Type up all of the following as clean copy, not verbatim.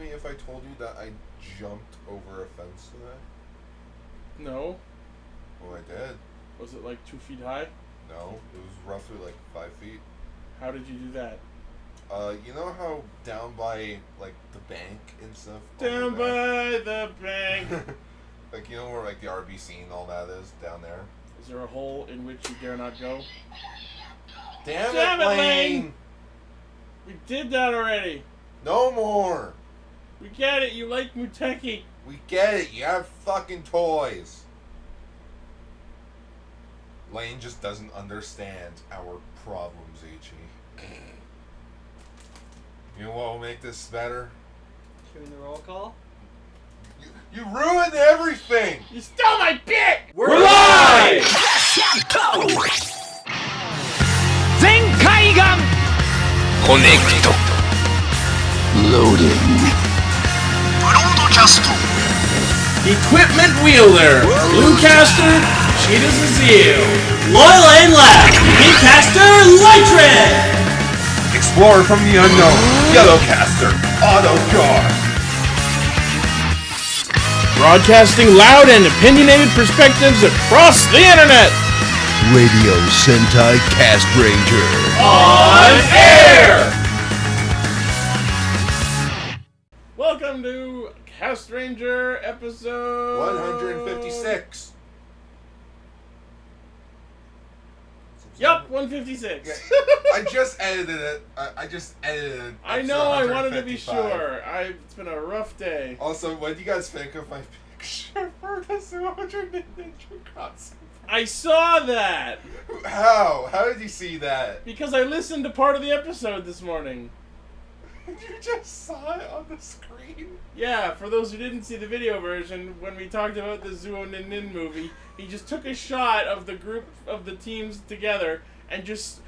me if I told you that I jumped over a fence today? No. Well, I did. Was it like 2 feet high? No, it was roughly like 5 feet. How did you do that? You know how down by like the bank and stuff? Down by the bank. Like, you know where like the RBC and all that is down there? Is there a hole in which you dare not go? Damn it, Lane! We did that already. No more! We get it, you like Muteki. We get it, you have fucking toys. Lane just doesn't understand our problems, Ichi. You know what will make this better? Doing the roll call? You ruined everything! You stole my bit! We're live! Zenkaigan! Connect. Loading. Broadcast. Equipment wielder, Bluecaster, Cheetah's Azeel. Loyal and left, Meatcaster, Lytred! Explorer from the unknown, Yellowcaster, Autocar. Broadcasting loud and opinionated perspectives across the internet. Radio Sentai Castranger. On air! Welcome to Castranger episode 156. Yup, 156. Yeah, I just edited it. I just edited it. I know, I wanted to be sure. It's been a rough day. Also, what do you guys think of my picture for the 200 Ninja Crossing? I saw that! How? How did you see that? Because I listened to part of the episode this morning. You just saw it on the screen? Yeah, for those who didn't see the video version, when we talked about the Zuo Nin Nin movie, he just took a shot of the group of the teams together and just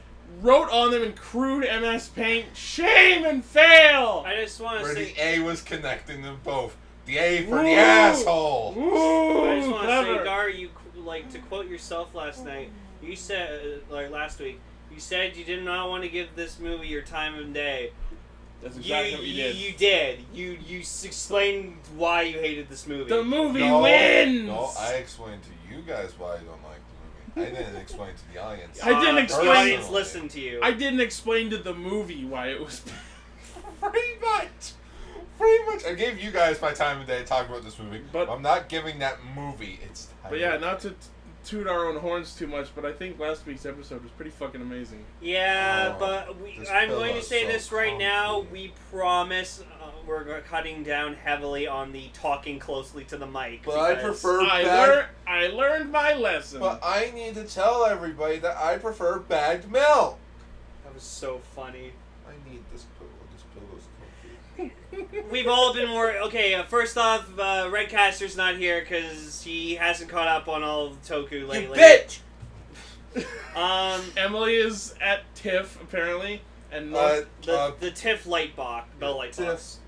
wrote on them in crude MS Paint, shame and fail! I just want to Where say... the A was connecting them both. The A for Ooh. the asshole! Ooh, I just want to clever. say, Gar, you, like, to quote yourself last night, you said, like, last week, you said you did not want to give this movie your time of day. That's exactly what you did. You did. You explained why you hated this movie. The movie wins! No, I explained to you guys why I don't like the movie. I didn't explain to the audience. I didn't explain- The audience listened to you. I didn't explain to the movie why it was Pretty much. Pretty much. I gave you guys my time of day to talk about this movie, but I'm not giving that movie its time. But yeah, not to toot our own horns too much, but I think last week's episode was pretty fucking amazing. Yeah, Oh, but I'm going to say this right now. We promise we're cutting down heavily on the talking closely to the mic. But I prefer I learned my lesson. But I need to tell everybody that I prefer bagged milk. That was so funny. I need this pillow. This pillow's comfy. We've all been more... Okay, first off, Redcaster's not here because he hasn't caught up on all of the Toku lately. You bitch! Emily is at TIFF, apparently, and The TIFF light box. Bell light box.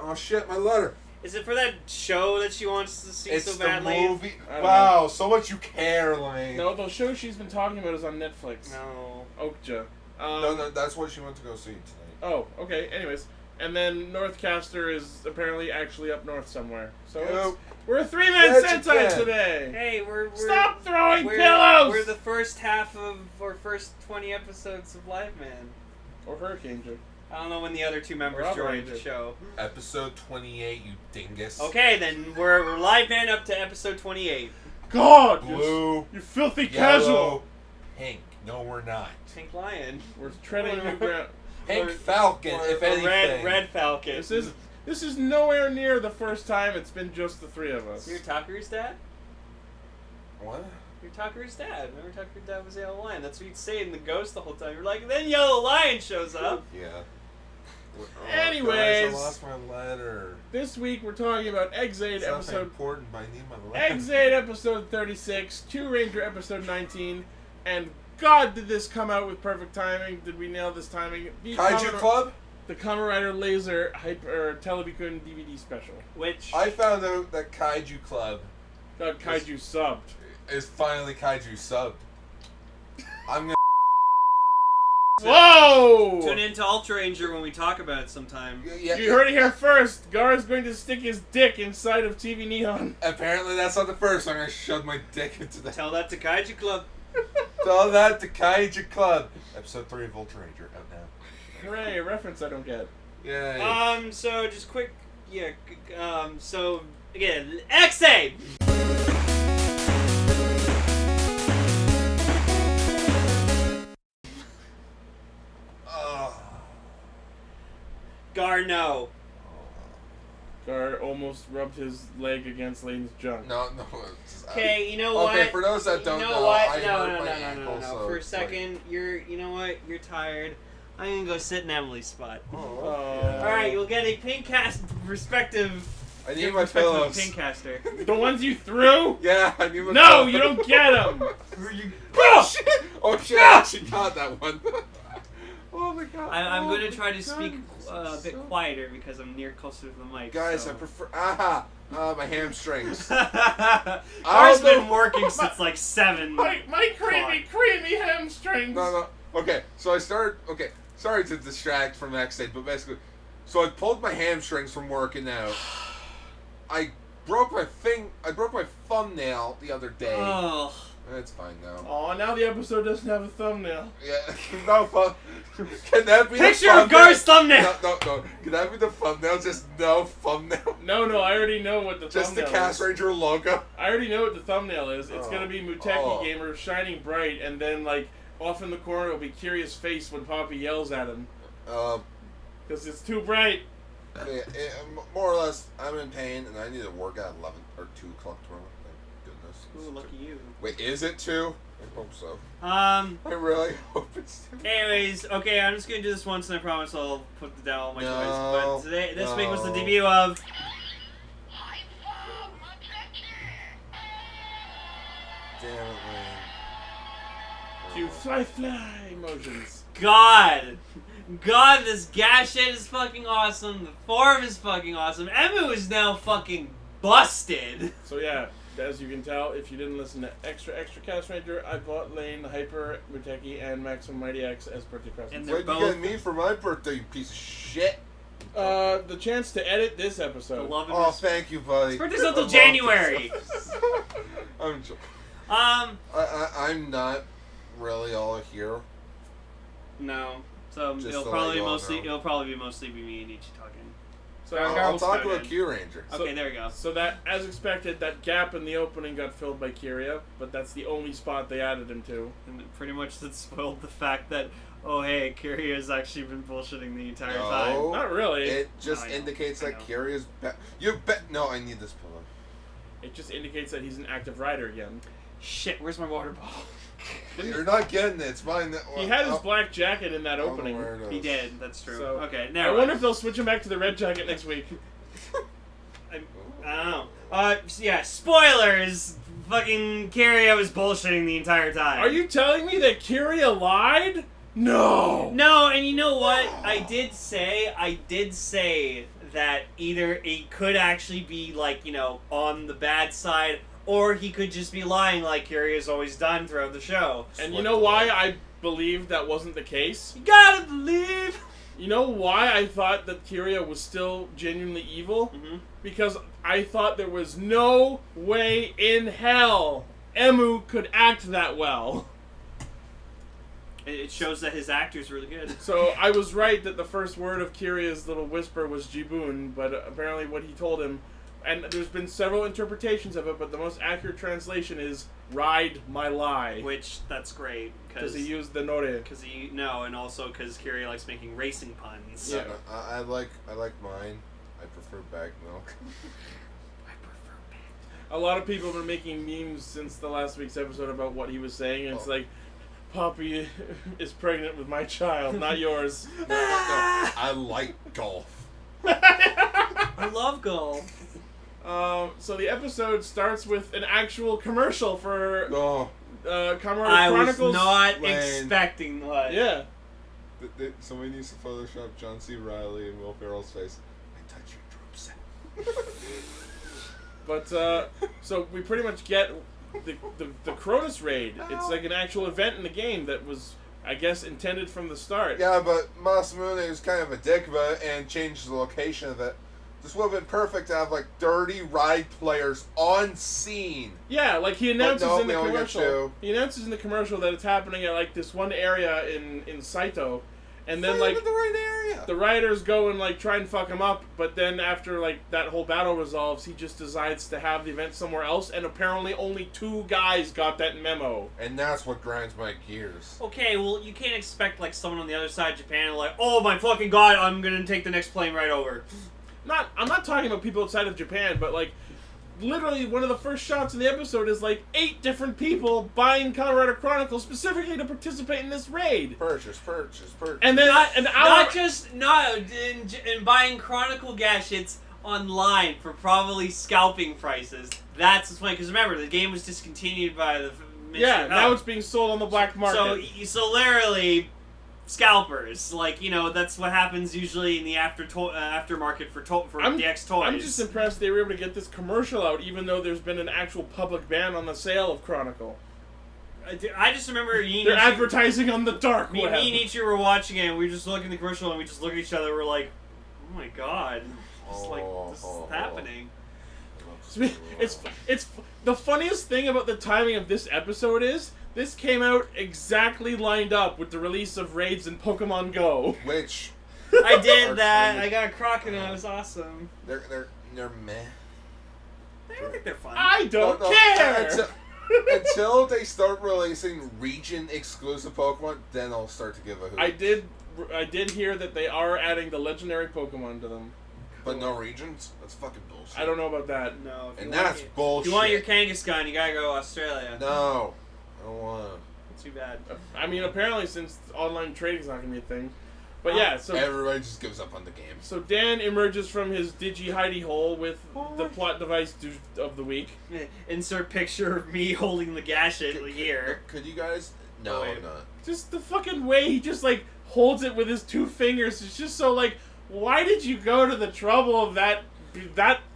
Oh shit, my letter. Is it for that show that she wants to see It's so badly? the movie. I don't Wow, so much you care, Lane. No, the show she's been talking about is on Netflix. No. Okja. No, that's what she went to go see tonight. Oh, okay, anyways. And then Northcaster is apparently actually up north somewhere. So we're a three-man Sentai today! Hey, we're Stop throwing pillows! We're the first half of our first 20 episodes of Live Man. Or Hurricane Joe. I don't know when the other two members joined the show. Episode 28, you dingus. Okay, then we're Live Man up to episode 28. God! Blue. You filthy Yellow, casual! pink. No, we're not. Pink Lion. We're treading new ground. Pink Falcon, if anything. Red Falcon. This is nowhere near the first time it's been just the three of us. You're Takuru's dad? What? You're Takuru's dad. Remember Takuru's dad was Yellow Lion? That's what you'd say in the Ghost the whole time. You're like, then Yellow Lion shows up. Yeah. Anyways, guys, I lost my letter. This week we're talking about Ex-Aid It's not episode... important, but I need my letter. Ex-Aid episode 36, Kyuranger episode 19, and God, did this come out with perfect timing. Did we nail this timing? Kaiju Club? The Kamen Rider Laser Telebikun DVD special. Which... I found out that Kaiju Club Got Kaiju subbed. is finally Kaiju subbed. I'm gonna Whoa! Tune into Ultra Ranger when we talk about it sometime. Yeah, You heard it here first. Gar's going to stick his dick inside of TV Neon. apparently that's not the first. I'm gonna shove my dick into that. Tell that to Kaiju Club. Tell that to Kaiju Club. Episode 3 of Ultra Ranger out now. Hooray, a reference I don't get. Yay. So just quick, so again, Ex-Aid! Gar, no. Gar almost rubbed his leg against Lane's junk. No. Okay, you know what? Okay, for those that don't know, what? I No. hurt my ankle, so For a it's second, you know what? You're tired. I'm gonna go sit in Emily's spot. Oh. Alright, you'll get a pink cast perspective. I need my perspective of pillows. Pink caster. The ones you threw? Yeah, I need my No, pillows. you don't get them! Oh shit, I actually got that one. Oh my god. I'm going to try to speak a bit quieter because I'm closer to the mic. Guys, so. I prefer. My hamstrings. Gar's been working since like 7. My creamy hamstrings! No. Okay, so I started. Okay, sorry to distract from Ex-Aid, but basically, so I pulled my hamstrings from working out. I broke my thumbnail the other day. Oh. It's fine now. Aw, now the episode doesn't have a thumbnail. Yeah, no fun. Can that be Picture the of Gar's thumbnail! No. Can that be the thumbnail? Just no thumbnail. No, I already know what the Just the thumbnail is. Castranger logo. I already know what the thumbnail is. It's gonna be Muteki Oh. Gamer shining bright, and then like off in the corner will be Kiriya's face when Poppy yells at him. Because it's too bright. Yeah, more or less, I'm in pain, and I need to work at 11 or 2 o'clock tomorrow. Thank goodness. Ooh, lucky you. Wait, is it 2? I hope so. I really hope it's 2. Anyways, okay, I'm just gonna do this once, and I promise I'll put down all my toys. But this week was the no. debut of. Damn it, man. Cue fly emotions. God, this gas shit is fucking awesome. The form is fucking awesome. Emu is now fucking busted. So yeah, as you can tell, if you didn't listen to Extra Castranger, I bought Lane, Hyper, Muteki, and Maximum Mighty X as birthday presents. And What'd you get me for my birthday, you piece of shit? The chance to edit this episode. Oh, thank you, buddy. His birthday's not till January. I'm joking. I'm not really all here. No. So Just it'll to probably let you all mostly be me and Ichi talking. So I'll talk about Kyuranger. Okay, there we go. So that, as expected, that gap in the opening got filled by Kiriya, but that's the only spot they added him to. And pretty much that spoiled the fact that, oh hey, Kiriya has actually been bullshitting the entire No. time. Not really. It just No, I know. indicates I that know. Kiriya's No, I need this pillow. It just indicates that he's an active rider again. Shit, where's my water bottle? You're not getting it. It's mine. He had his black jacket in that opening. He did, that's true. So, okay, I now wonder if they'll switch him back to the red jacket next week. I don't know. Yeah, spoilers! Fucking Kiriya was bullshitting the entire time. Are you telling me that Kiriya lied? No! No, and you know what? I did say that either it could actually be, like, you know, on the bad side, or he could just be lying like Kiriya's always done throughout the show. And you know why I believed that wasn't the case? You gotta believe! You know why I thought that Kiriya was still genuinely evil? Mm-hmm. Because I thought there was no way in hell Emu could act that well. It shows that his actor's really good. So I was right that the first word of Kiriya's little whisper was Jibun, but apparently what he told him, and there's been several interpretations of it, but the most accurate translation is "ride my lie," Which, that's great. because he used the nore. And also because Kiriya likes making racing puns. Yeah. I like mine. I prefer bag milk. A lot of people have been making memes since the last week's episode about what he was saying, and it's like, Poppy is pregnant with my child, not yours. No, I like golf. I love golf. So the episode starts with an actual commercial for Oh, Kamen Rider I Chronicles. was not Lane. expecting what. Yeah. somebody needs to Photoshop John C. Reilly and Will Ferrell's face. I touch your drum set. But so we pretty much get the Cronus raid. It's like an actual event in the game that was I guess intended from the start. Yeah, but Masamune was kind of a dick about it and changed the location of it. This would have been perfect to have, like, 30 ride players on scene. Yeah, like he announces no, in the we only got commercial. two. He announces in the commercial that it's happening at like this one area in Saito, and then Not like even the right area. the riders go and like try and fuck him up, but then after like that whole battle resolves, he just decides to have the event somewhere else, and apparently only 2 guys got that memo. And that's what grinds my gears. Okay, well, you can't expect, like, someone on the other side of Japan, like, oh my fucking god, I'm gonna take the next plane right over. I'm not talking about people outside of Japan, but like literally one of the first shots in the episode is like 8 different people buying Kamen Rider Chronicles specifically to participate in this raid. Purchase. And then Not in buying Chronicle gadgets online for probably scalping prices. That's what's funny, because remember, the game was discontinued by the Ministry of now Health. it's being sold on the black market. So literally, scalpers. Like, you know, that's what happens usually in the aftermarket for DX toys. I'm just impressed they were able to get this commercial out, even though there's been an actual public ban on the sale of Chronicle. I just remember they're advertising on the dark Me web. and Ichi were watching it, and we were just looking at the commercial, and we just look at each other, we're like, oh my god, just like, this is happening. It's the funniest thing about the timing of this episode is this came out exactly lined up with the release of raids in Pokemon Go. Which I did that. I got a crocodile. It was awesome. they're meh. I don't think they're fun. I don't care. Until they start releasing region exclusive Pokemon, then I'll start to give a hoot. I did hear that they are adding the legendary Pokemon to them. But no regions? That's fucking bullshit. I don't know about that. No. And that's bullshit. If you want your Kangaskhan, you gotta go to Australia. No. I don't want to. Too bad. I mean, apparently since online trading's not gonna be a thing. But yeah, so everybody just gives up on the game. So Dan emerges from his digi hidey hole with the plot device of the week. Insert picture of me holding the gadget here. Could you guys? No, wait. not. Just the fucking way he just like holds it with his 2 fingers. It's just so like, why did you go to the trouble of that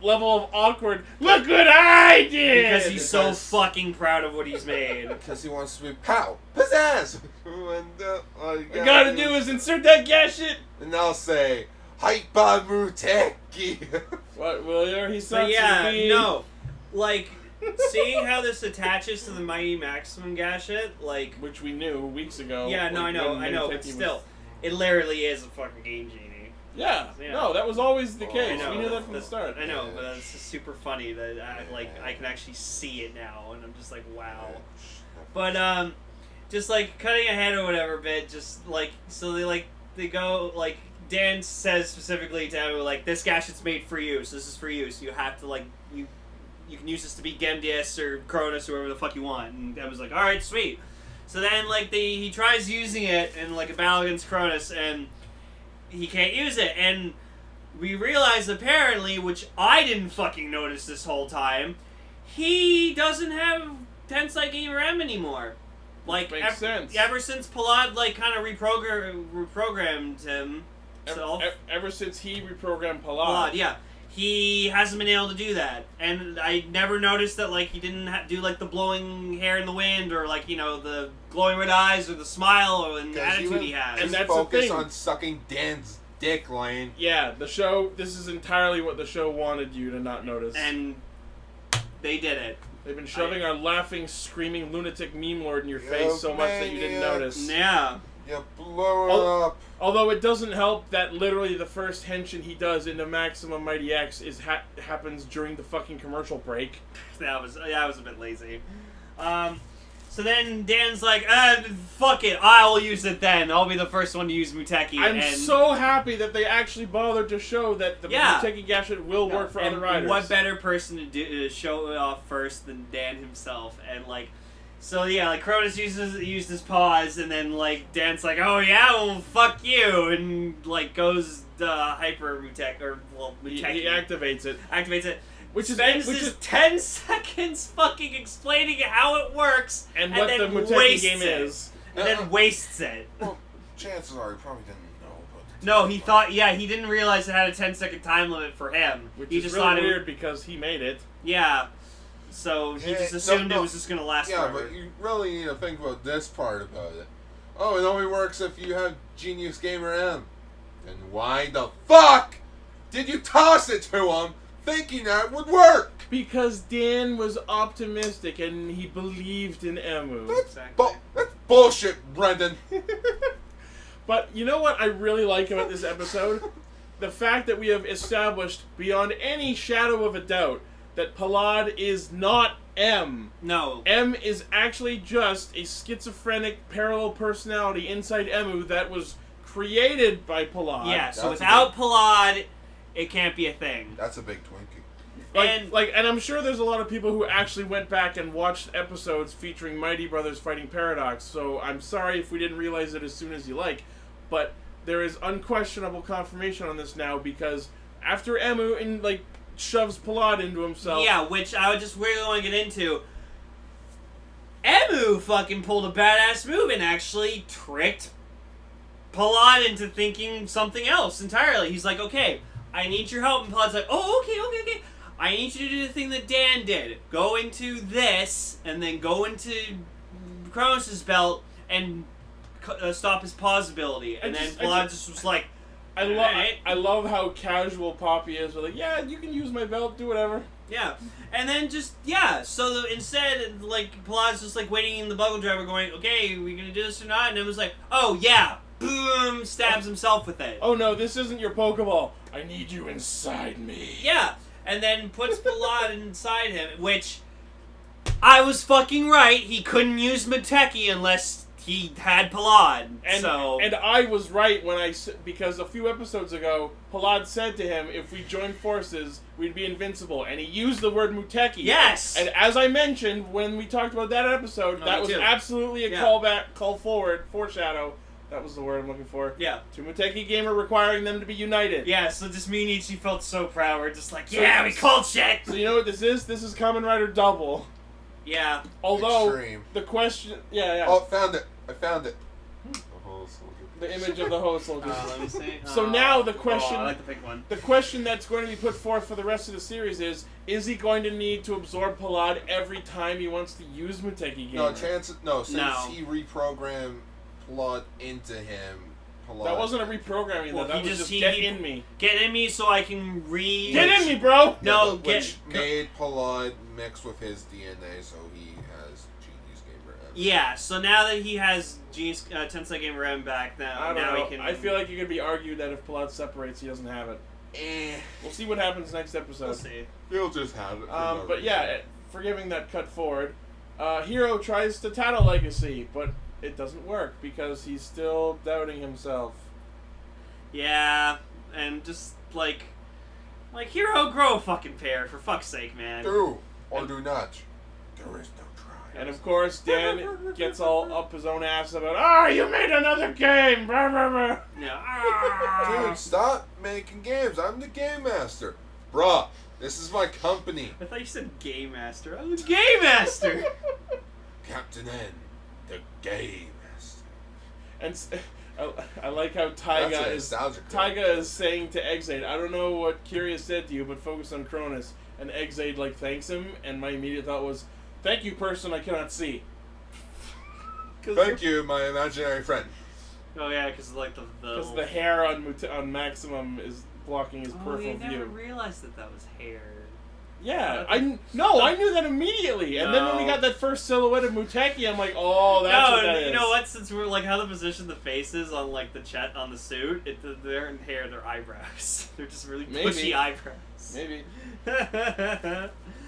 level of awkward? Look what I did! Because he's so fucking proud of what he's made. Because he wants to be pow, pizzazz. All you gotta do is insert that gadget. And I'll say, Hyper Muteki. What, William? He So yeah, no. Like, seeing how this attaches to the Mighty Maximum gadget, like... Which we knew weeks ago. Yeah, no, I know, but still. It literally is a fucking game genie. Yeah, no, that was always the case. Know, we knew that from the start. I know, but it's just super funny that I can actually see it now, and I'm just like, wow. But just like cutting ahead or whatever bit, just like so they go like Dan says specifically to him, like, this gadget's made for you, so this is for you, so you have to like you can use this to beat Gemdius or Cronus or whoever the fuck you want. And I was like, all right, sweet. So then like he tries using it in like a battle against Cronus, and he can't use it, and we realize apparently, which I didn't fucking notice this whole time, he doesn't have Tensai Gamer M anymore. Like, makes sense. Ever since Palad like kind of reprogrammed himself. Ever since he reprogrammed Palad. Yeah. He hasn't been able to do that, and I never noticed that like he didn't do like the blowing hair in the wind, or like, you know, the glowing red eyes, or the smile, or the attitude he has. And that's focus the thing. on sucking Dan's dick, Lane. Yeah, the show. This is entirely what the show wanted you to not notice, and they did it. They've been shoving our laughing, screaming lunatic meme lord in your face so much that you didn't notice. Yeah. You blow it up. Although it doesn't help that literally the first henshin he does into Maximum Mighty X is happens during the fucking commercial break. That was a bit lazy. So then Dan's like, fuck it, I'll use it then. I'll be the first one to use Muteki. I'm so happy that they actually bothered to show that the Muteki gadget will work for other riders. What better person to show it off first than Dan himself? And like, so yeah, like Cronus used his paws, and then like Dan's like, oh yeah, well fuck you, and like goes hyper Muteki, or well Muteki. He activates it. Which is 10 seconds fucking explaining how it works, and what the Muteki game is. And then wastes it. Well, chances are he probably didn't know. No, he thought, he didn't realize it had a 10-second time limit for him. Which he is just really thought weird because he made it. Yeah. So he just assumed it was just going to last forever. Yeah, but you really need to think about this part about it. Oh, it only works if you have Genius Gamer M. Then why the fuck did you toss it to him thinking that would work? Because Dan was optimistic and he believed in Emu. That's bullshit, Brendan. But you know what I really like about this episode? The fact that we have established beyond any shadow of a doubt that Palad is not M. No. M is actually just a schizophrenic parallel personality inside Emu that was created by Palad. Yeah, so without Palad, it can't be a thing. That's a big Twinkie. And I'm sure there's a lot of people who actually went back and watched episodes featuring Mighty Brothers fighting Paradox, so I'm sorry if we didn't realize it as soon as you like, but there is unquestionable confirmation on this now, because after Emu shoves Palad into himself... Yeah, which I would just really want to get into. Emu fucking pulled a badass move and actually tricked Palad into thinking something else entirely. He's like, okay, I need your help, and Palad's like, oh, okay. I need you to do the thing that Dan did. Go into this, and then go into Kronos' belt, and stop his pause ability. And then Palad just was like, I love how casual Poppy is. We're like, yeah, you can use my belt, do whatever. Yeah. And then so instead, Palad's just waiting in the buggle driver going, okay, are we gonna do this or not? And it was like, oh yeah, boom, stabs himself with it. Oh no, this isn't your Pokeball. I need you inside me. Yeah. And then puts Palad inside him, which I was fucking right. He couldn't use Muteki unless he had Palad. And I was right because a few episodes ago, Palad said to him, if we joined forces, we'd be invincible. And he used the word Muteki. Yes! And as I mentioned when we talked about that episode, that was absolutely a call forward, foreshadow. That was the word I'm looking for. Yeah. To Muteki Gamer requiring them to be united. Yeah, so just me and Ichi felt so proud. We're just like, yeah, we called shit! So you know what this is? This is Kamen Rider Double. Yeah. Although, Extreme. the question... Yeah. Oh, I found it. The image of the host soldier. Let me see. So now the question... I like the pink one. The question that's going to be put forth for the rest of the series is he going to need to absorb Palad every time he wants to use Muteki Gamer? Since he reprogrammed Palad into him, that wasn't a reprogramming, though. That was just get in me. Get in me so I can Get in me, bro! No, which made Palad mix with his DNA, so he has Genius Gamer M. Yeah, so now that he has Genius Tensei Gamer M back, now he can... I feel like it could be argued that if Palad separates, he doesn't have it. We'll see what happens next episode. We'll see. He'll just have it. But yeah, forgiving that cut forward, Hero tries to tattle Legacy, but it doesn't work because he's still doubting himself. Yeah, and just Hero, grow a fucking pair, for fuck's sake, man. Do or do not. There is no try. And of course, Dan gets all up his own ass about, you made another game! Blah, blah, blah. Yeah. Dude, stop making games. I'm the game master. Bruh, this is my company. I thought you said Game Master. I'm the Game Master! Captain N, the game master. And I like how Taiga is saying to Ex-Aid, I don't know what Kiriya said to you, but focus on Cronus. And Ex-Aid thanks him, and my immediate thought was, thank you, person I cannot see. Thank you, my imaginary friend. Oh yeah, because the hair on Maximum is blocking his peripheral view. I never realized that was hair. Yeah, I knew that immediately, and then when we got that first silhouette of Muteki, I'm like, oh, that's what that is. You know what? Since we're how they position the faces on the on the suit, their hair, their eyebrows, they're just really bushy eyebrows. Maybe.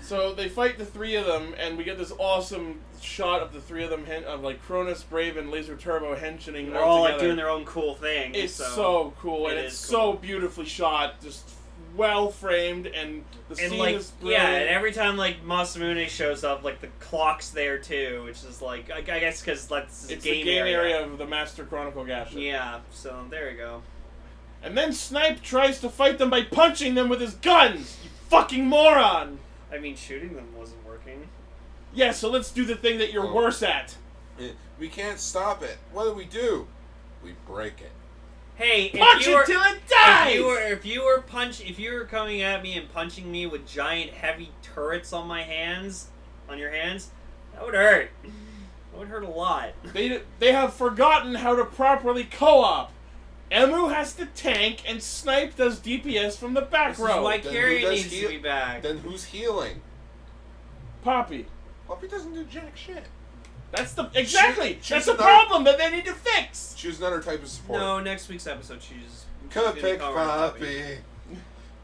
So they fight the three of them, and we get this awesome shot of the three of them, of Cronus, Brave, and Laser Turbo henching. They're all doing their own cool thing. It's so cool, and it's so beautifully shot, just well framed, and the scene is brilliant. Yeah, and every time Masamune shows up, the clock's there too, which is I guess because it's the game area of the Master Chronicle Gasha. Yeah, so there you go. And then Snipe tries to fight them by punching them with his guns. You fucking moron! I mean, shooting them wasn't working. Yeah, so let's do the thing that you're worse at. We can't stop it. What do? We break it. Hey, punch it till it dies! If you were coming at me and punching me with giant heavy turrets on your hands, that would hurt. That would hurt a lot. They have forgotten how to properly co-op. Emu has to tank, and Snipe does DPS from the back This row. is why Then Kiriya who does needs to be back. Then who's healing? Poppy. Poppy doesn't do jack shit. That's the Choose that's the another- problem that they need to fix. Choose another type of support. No, next week's episode, she's Could have gonna picked call her Poppy.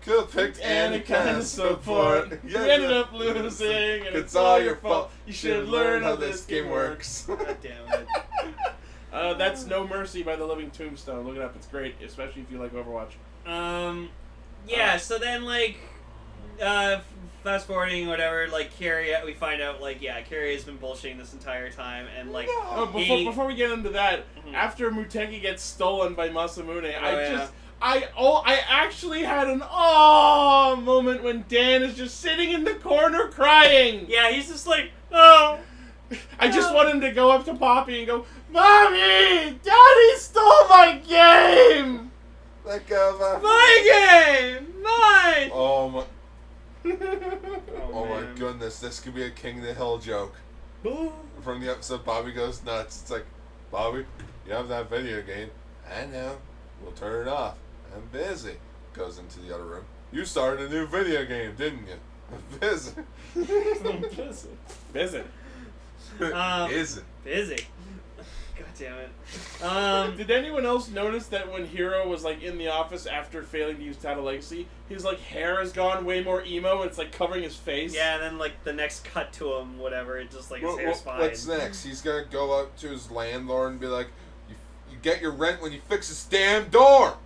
Could have picked Any kind of support. You ended up losing, and It's all your fault. You should learn how this game works. God damn it. That's No Mercy by the Living Tombstone. Look it up. It's great, especially if you like Overwatch. Yeah, so then, like, fast forwarding, whatever, like, Kiriya, we find out, like, yeah, Kiriya's been bullshitting this entire time, and, like, Oh, before we get into that, after Muteki gets stolen by Masamune, I actually had an moment when Dan is just sitting in the corner crying. Yeah, he's just like, oh. I just want him to go up to Poppy and go, Mommy! Daddy stole my game! Let go of My game! Mine! Oh my! Oh, Oh my man. goodness! This could be a King of the Hill joke. From the episode, Bobby goes nuts. It's like, Bobby, you have that video game. I know. We'll turn it off. I'm busy. Goes into the other room. You started a new video game, didn't you? I'm busy. Visit. Is it? Busy. God damn it. Did anyone else notice that when Hiro was like in the office after failing to use Tata Legacy, his like hair has gone way more emo and it's like covering his face? Yeah, and then like the next cut to him, whatever, it just like his hair's fine. What's next? He's gonna go up to his landlord and be like, "You get your rent when you fix this damn door."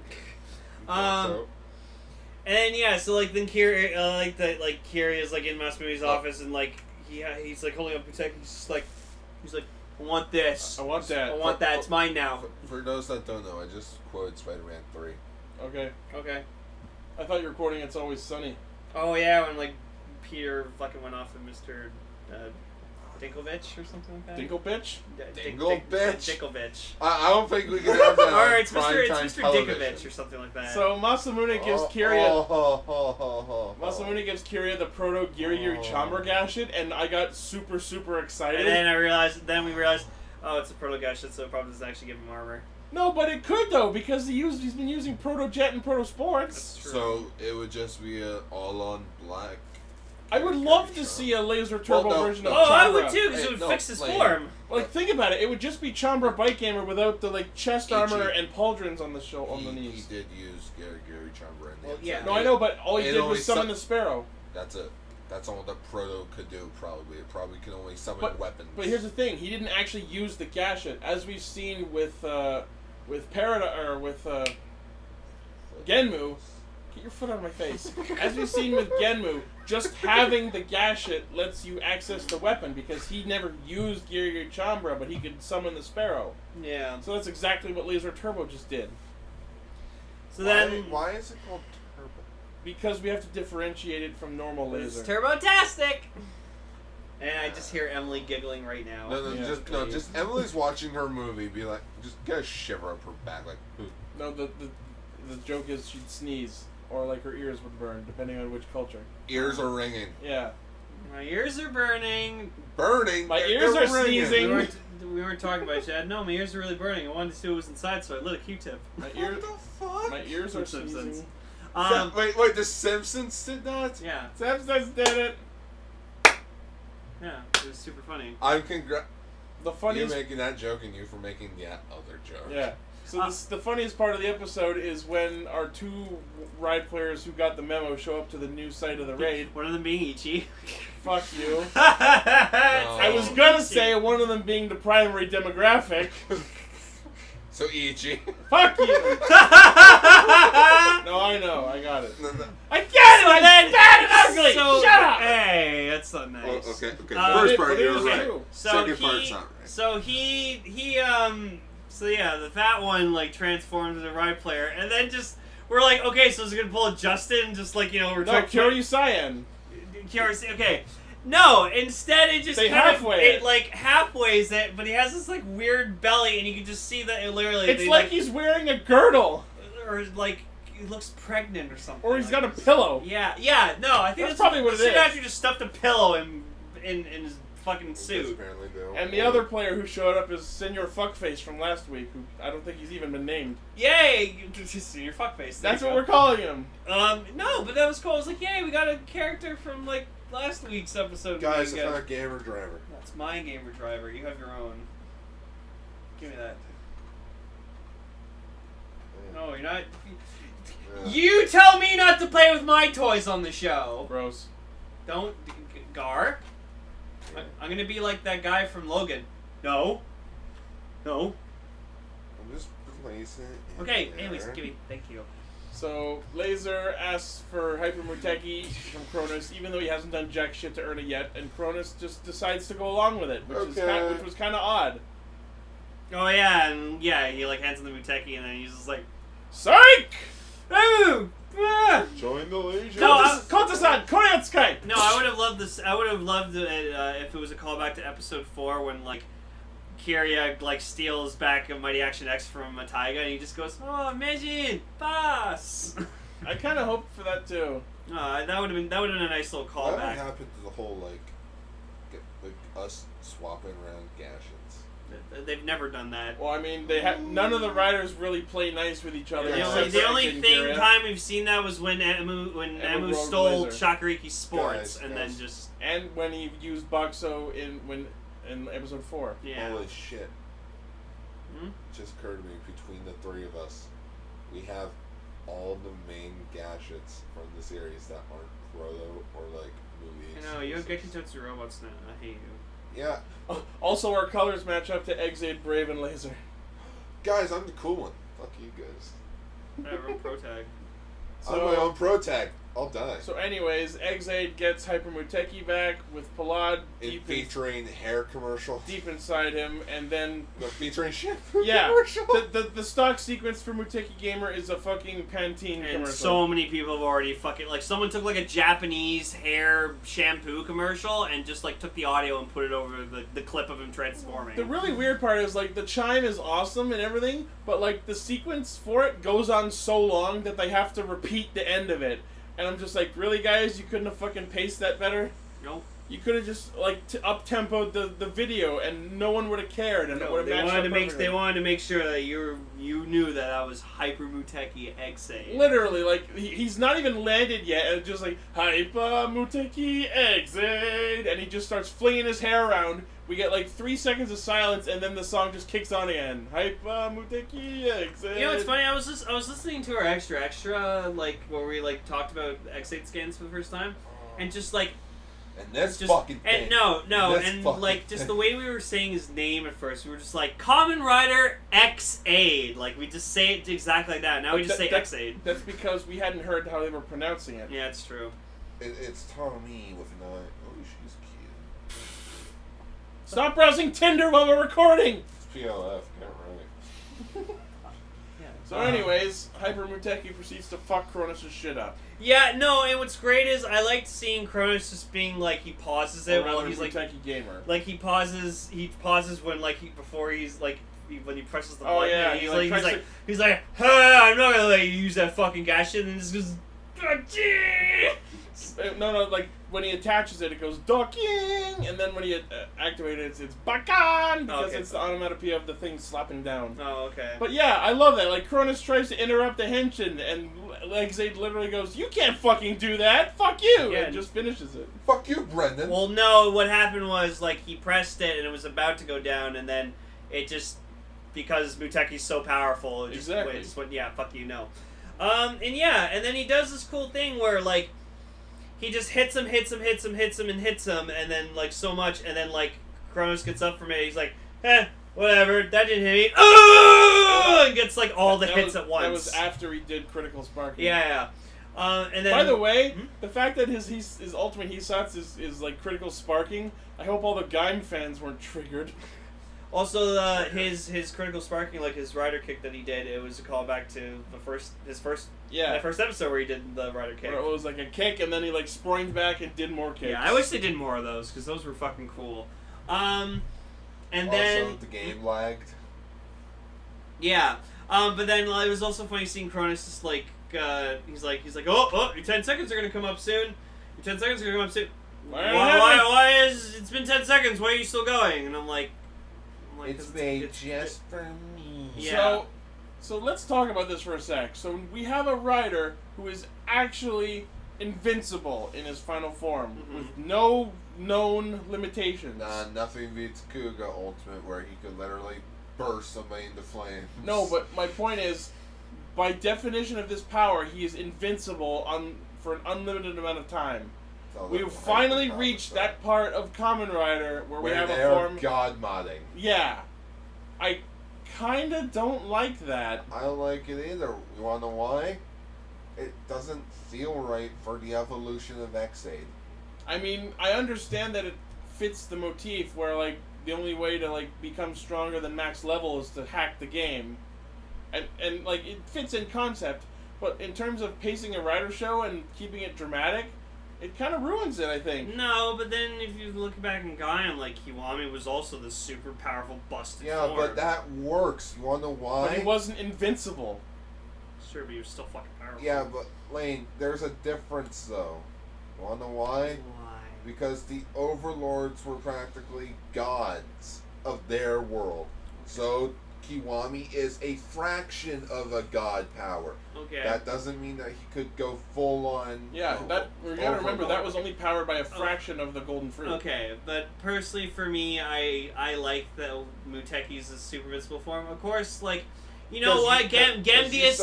And then yeah, so like then Kiriya, Kiriya's like in Masamune's office and like he's like holding up Muteki. He's like, I want this. I want that. I want that. It's mine now. For those that don't know, I just quoted Spider-Man 3. Okay. Okay. I thought you were quoting It's Always Sunny. Oh yeah, when like Peter fucking went off of Mr. Dinklevich or something like that. Dinkle bitch? Dinklevich? Dinklevich. I don't think we can have that. Or it's on Mr. primetime It's Mr. television. Dinkovich or something like that. So Masamune gives Kiriya Oh. Masamune gives Kiriya the proto Giri Chambra Gashet, and I got super excited. and then we realized, oh, it's a proto Gashet, so it probably doesn't actually give him armor. No, but it could though, because he's been using Proto Jet and Proto Sports. That's true. So it would just be a all-on black. I would love to see a laser turbo version of Oh, Chambra. I would too, because Hey, it would no, fix his like- form. Like, think about it. It would just be Chambra Bike Gamer without the like chest He- armor and pauldrons on the on the He knees. did use Gary Chambra in the Well, episode. yeah. No, I know, but all he It did only was summon su- the Sparrow. That's it. That's all the Proto could do, probably. It probably can only summon weapons. But here's the thing: he didn't actually use the Gashet, as we've seen with Genmu. Get your foot out of my face. As we've seen with Genmu, just having the Gashet lets you access the weapon because he never used Giri Chambra, but he could summon the Sparrow. Yeah. So that's exactly what Laser Turbo just did. So then... Why is it called Turbo? Because we have to differentiate it from normal It's Laser. Turbo-tastic! And I just hear Emily giggling right now. No, just Emily's watching her movie, be like, just get a shiver up her back, like, ooh. No, the joke is she'd sneeze, or like her ears would burn, depending on which culture. Ears are ringing. Yeah. My ears are burning. Burning? My ears They're are ringing. sneezing. We weren't talking about it, Chad. No, my ears are really burning. I wanted to see what was inside, so I lit a Q-tip. My ears. What the fuck? My ears are Simpsons. sneezing. Wait, the Simpsons did that? Yeah. Simpsons did it. Yeah, it was super funny. I'm The you funniest. making that joke and you for making that other joke. Yeah. So the funniest part of the episode is when our two ride players who got the memo show up to the new site of the raid. One of them being Ichi. Fuck you. No. I was gonna say one of them being the primary demographic. So Ichi. Fuck you. No, I know. I got it. No. I get it. I'm bad and ugly. So, Shut up. Hey, that's not nice. Oh, okay. First part, it you're is right. true. Second part's not right. So yeah, the fat one like transforms into a ride player, and then just we're like, okay, so is it gonna pull a Justin? Just like we're No, Kyoryu Cyan. Okay. No, instead it just They kind halfway of, it. it like halfways it, but he has this like weird belly, and you can just see that it literally. It's like he's wearing a girdle, or like he looks pregnant or something. or he's like got a pillow. Yeah. No, I think That's probably what it Should is. actually just stuffed a pillow in his fucking Yes, suit. apparently do. And the other player who showed up is Senor Fuckface from last week, who I don't think he's even been named. Yay! Your fuckface. That's what we're calling him. No, but that was cool. I was like, yay, we got a character from, like, last week's episode. Guys, I again. found a gamer driver. That's my gamer driver. You have your own. Give me that. No, you're not. Yeah. You tell me not to play with my toys on the show. Gross. Don't, Gar. I'm gonna be like that guy from Logan. No. No. I'm just placing it. Okay. there. Anyways, give me. Thank you. So, Lazer asks for Hyper Muteki from Cronus, even though he hasn't done jack shit to earn it yet, and Cronus just decides to go along with it, which was kind of odd. Oh yeah, and yeah, he like hands him the Muteki, and then he's just like, Psych! "Ooh, ah." Join the Legion. No, Kotasan, Koyatsukai! No, I would have loved this. I would have loved it if it was a callback to episode 4 when like Kiriya like steals back a Mighty Action X from a Taiga, and he just goes, "Oh, imagine, pass." I kind of hoped for that too. That would have been a nice little What callback. happened to the whole like us swapping around gashes? They've never done that. Well, I mean, none of the riders really play nice with each other. Yeah, The except only for Ex-Aid thing Kiriya. time we've seen that was when Emu Rode stole Laser. Shakariki's sports, Guys, and guys. then just And when he used Bakusou in episode 4. yeah. Holy shit. Hmm? It just occurred to me, between the three of us, we have all the main gadgets from the series that aren't proto or like movies. I know, you have Gekitotsu robots now. I hate you. Yeah. Also, our colors match up to Ex-Aid, Brave, and Laser. Guys, I'm the cool one. Fuck you guys. Whatever, I'm pro tag. I'm my own pro tag. I'll die. So anyways, Ex-Aid gets Hyper Muteki back with Palad Featuring hair commercial. deep inside him, and then Featuring shampoo yeah, commercial. the stock sequence for Muteki Gamer is a fucking Pantene And commercial. so many people have already fucking like someone took like a Japanese hair shampoo commercial and just like took the audio and put it over the clip of him transforming. The really weird part is like the chime is awesome and everything, but like the sequence for it goes on so long that they have to repeat the end of it. And I'm just like, really, guys? You couldn't have fucking paced that better? Nope. You could have just like up-tempoed the video, and no one would have cared, and it No, would have they matched wanted up to make perfectly. they wanted to make sure that you knew that was Hyper Muteki Ex-Aid. Literally, like he's not even landed yet, and it's just like Hyper Muteki Ex-Aid, and he just starts flinging his hair around. We get like 3 seconds of silence, and then the song just kicks on again. Hyper Muteki Ex-Aid. You know, it's funny. I was listening to our extra like where we like talked about Ex-Aid skins for the first time, and just like. And that's Just, fucking and thing. no, That's and fucking like just thing. the way we were saying his name at first, we were just like Kamen Rider Ex-Aid, like we just say it exactly like that. Now we just say Ex-Aid. That's because we hadn't heard how they were pronouncing it. Yeah, it's true. It's Tommy with an eye. Oh, she's cute. Stop browsing Tinder while we're recording! It's PLF. Get it right. Yeah. So anyways, Hyper Muteki proceeds to fuck Cronus' shit up. Yeah, no, and what's great is I liked seeing Cronus just being like he pauses it Or while rather, he's like Muteki Gamer. he pauses when like before he's like when he presses the Oh, button. yeah, and he, he's like, like tries he's like I'm not gonna let you use that fucking gas shit, and this goes. No, like when he attaches it, it goes docking, and then when he activates it, it's bakan because Okay. it's the onomatopoeia of the thing slapping down. Oh, okay. But yeah, I love that. Like Cronus tries to interrupt the henshin, and Ex-Aid literally goes, "You can't fucking do that. Fuck you!" Yeah. and just finishes it. Fuck you, Brendan. Well, no, what happened was, like, he pressed it and it was about to go down, and then it just, because Muteki's so powerful, it just, Exactly. it just went, yeah, fuck you, no. And yeah, and then he does this cool thing where, like, he just hits him, and then, like, so much, and then, like, Kronos gets up from it, he's like, whatever, that didn't hit me, and gets, like, all the hits at once. That was after he did critical sparking. Yeah. And then, By the way, the fact that his ultimate Hisatsu is like critical sparking, I hope all the Gaim fans weren't triggered. also, his critical sparking, like his rider kick that he did, it was a callback to his first Yeah. that first episode where he did the rider kick. Where it was like a kick, and then he like springed back and did more kicks. Yeah, I wish they did more of those because those were fucking cool. And then also, the game lagged. yeah, but then it was also funny seeing Cronus just like he's like oh your 10 seconds are gonna come up soon. Your 10 seconds are gonna come up soon. Why it's been 10 seconds, why are you still going? And I'm like it's made just for me. Yeah. So let's talk about this for a sec. So we have a rider who is actually invincible in his final form, with no known limitations. Nah, nothing beats Kuga Ultimate, where he could literally burst somebody into flames. No, but my point is, by definition of this power, he is invincible for an unlimited amount of time. We've finally reached that part of Kamen Rider where we have a form. God modding. Yeah, I kinda don't like that. I don't like it either. You wanna know why? It doesn't feel right for the evolution of Ex-Aid. I mean, I understand that it fits the motif where, like, the only way to, like, become stronger than max level is to hack the game. And like, it fits in concept, but in terms of pacing a rider show and keeping it dramatic, it kind of ruins it, I think. No, but then if you look back in Gaim, like, Kiwami was also the super powerful busted form. But that works. You wanna know why? But he wasn't invincible. Sure, but he was still fucking powerful. Yeah, but Lane, there's a difference though. You wanna know why? Why? Because the overlords were practically gods of their world. So Kiwami is a fraction of a god power. Okay. That doesn't mean that he could go full on. Yeah, we gotta remember that was only powered by a fraction of the golden fruit. Okay, but personally for me, I like the Muteki's super invincible form. Of course, like, you know what, Gemdius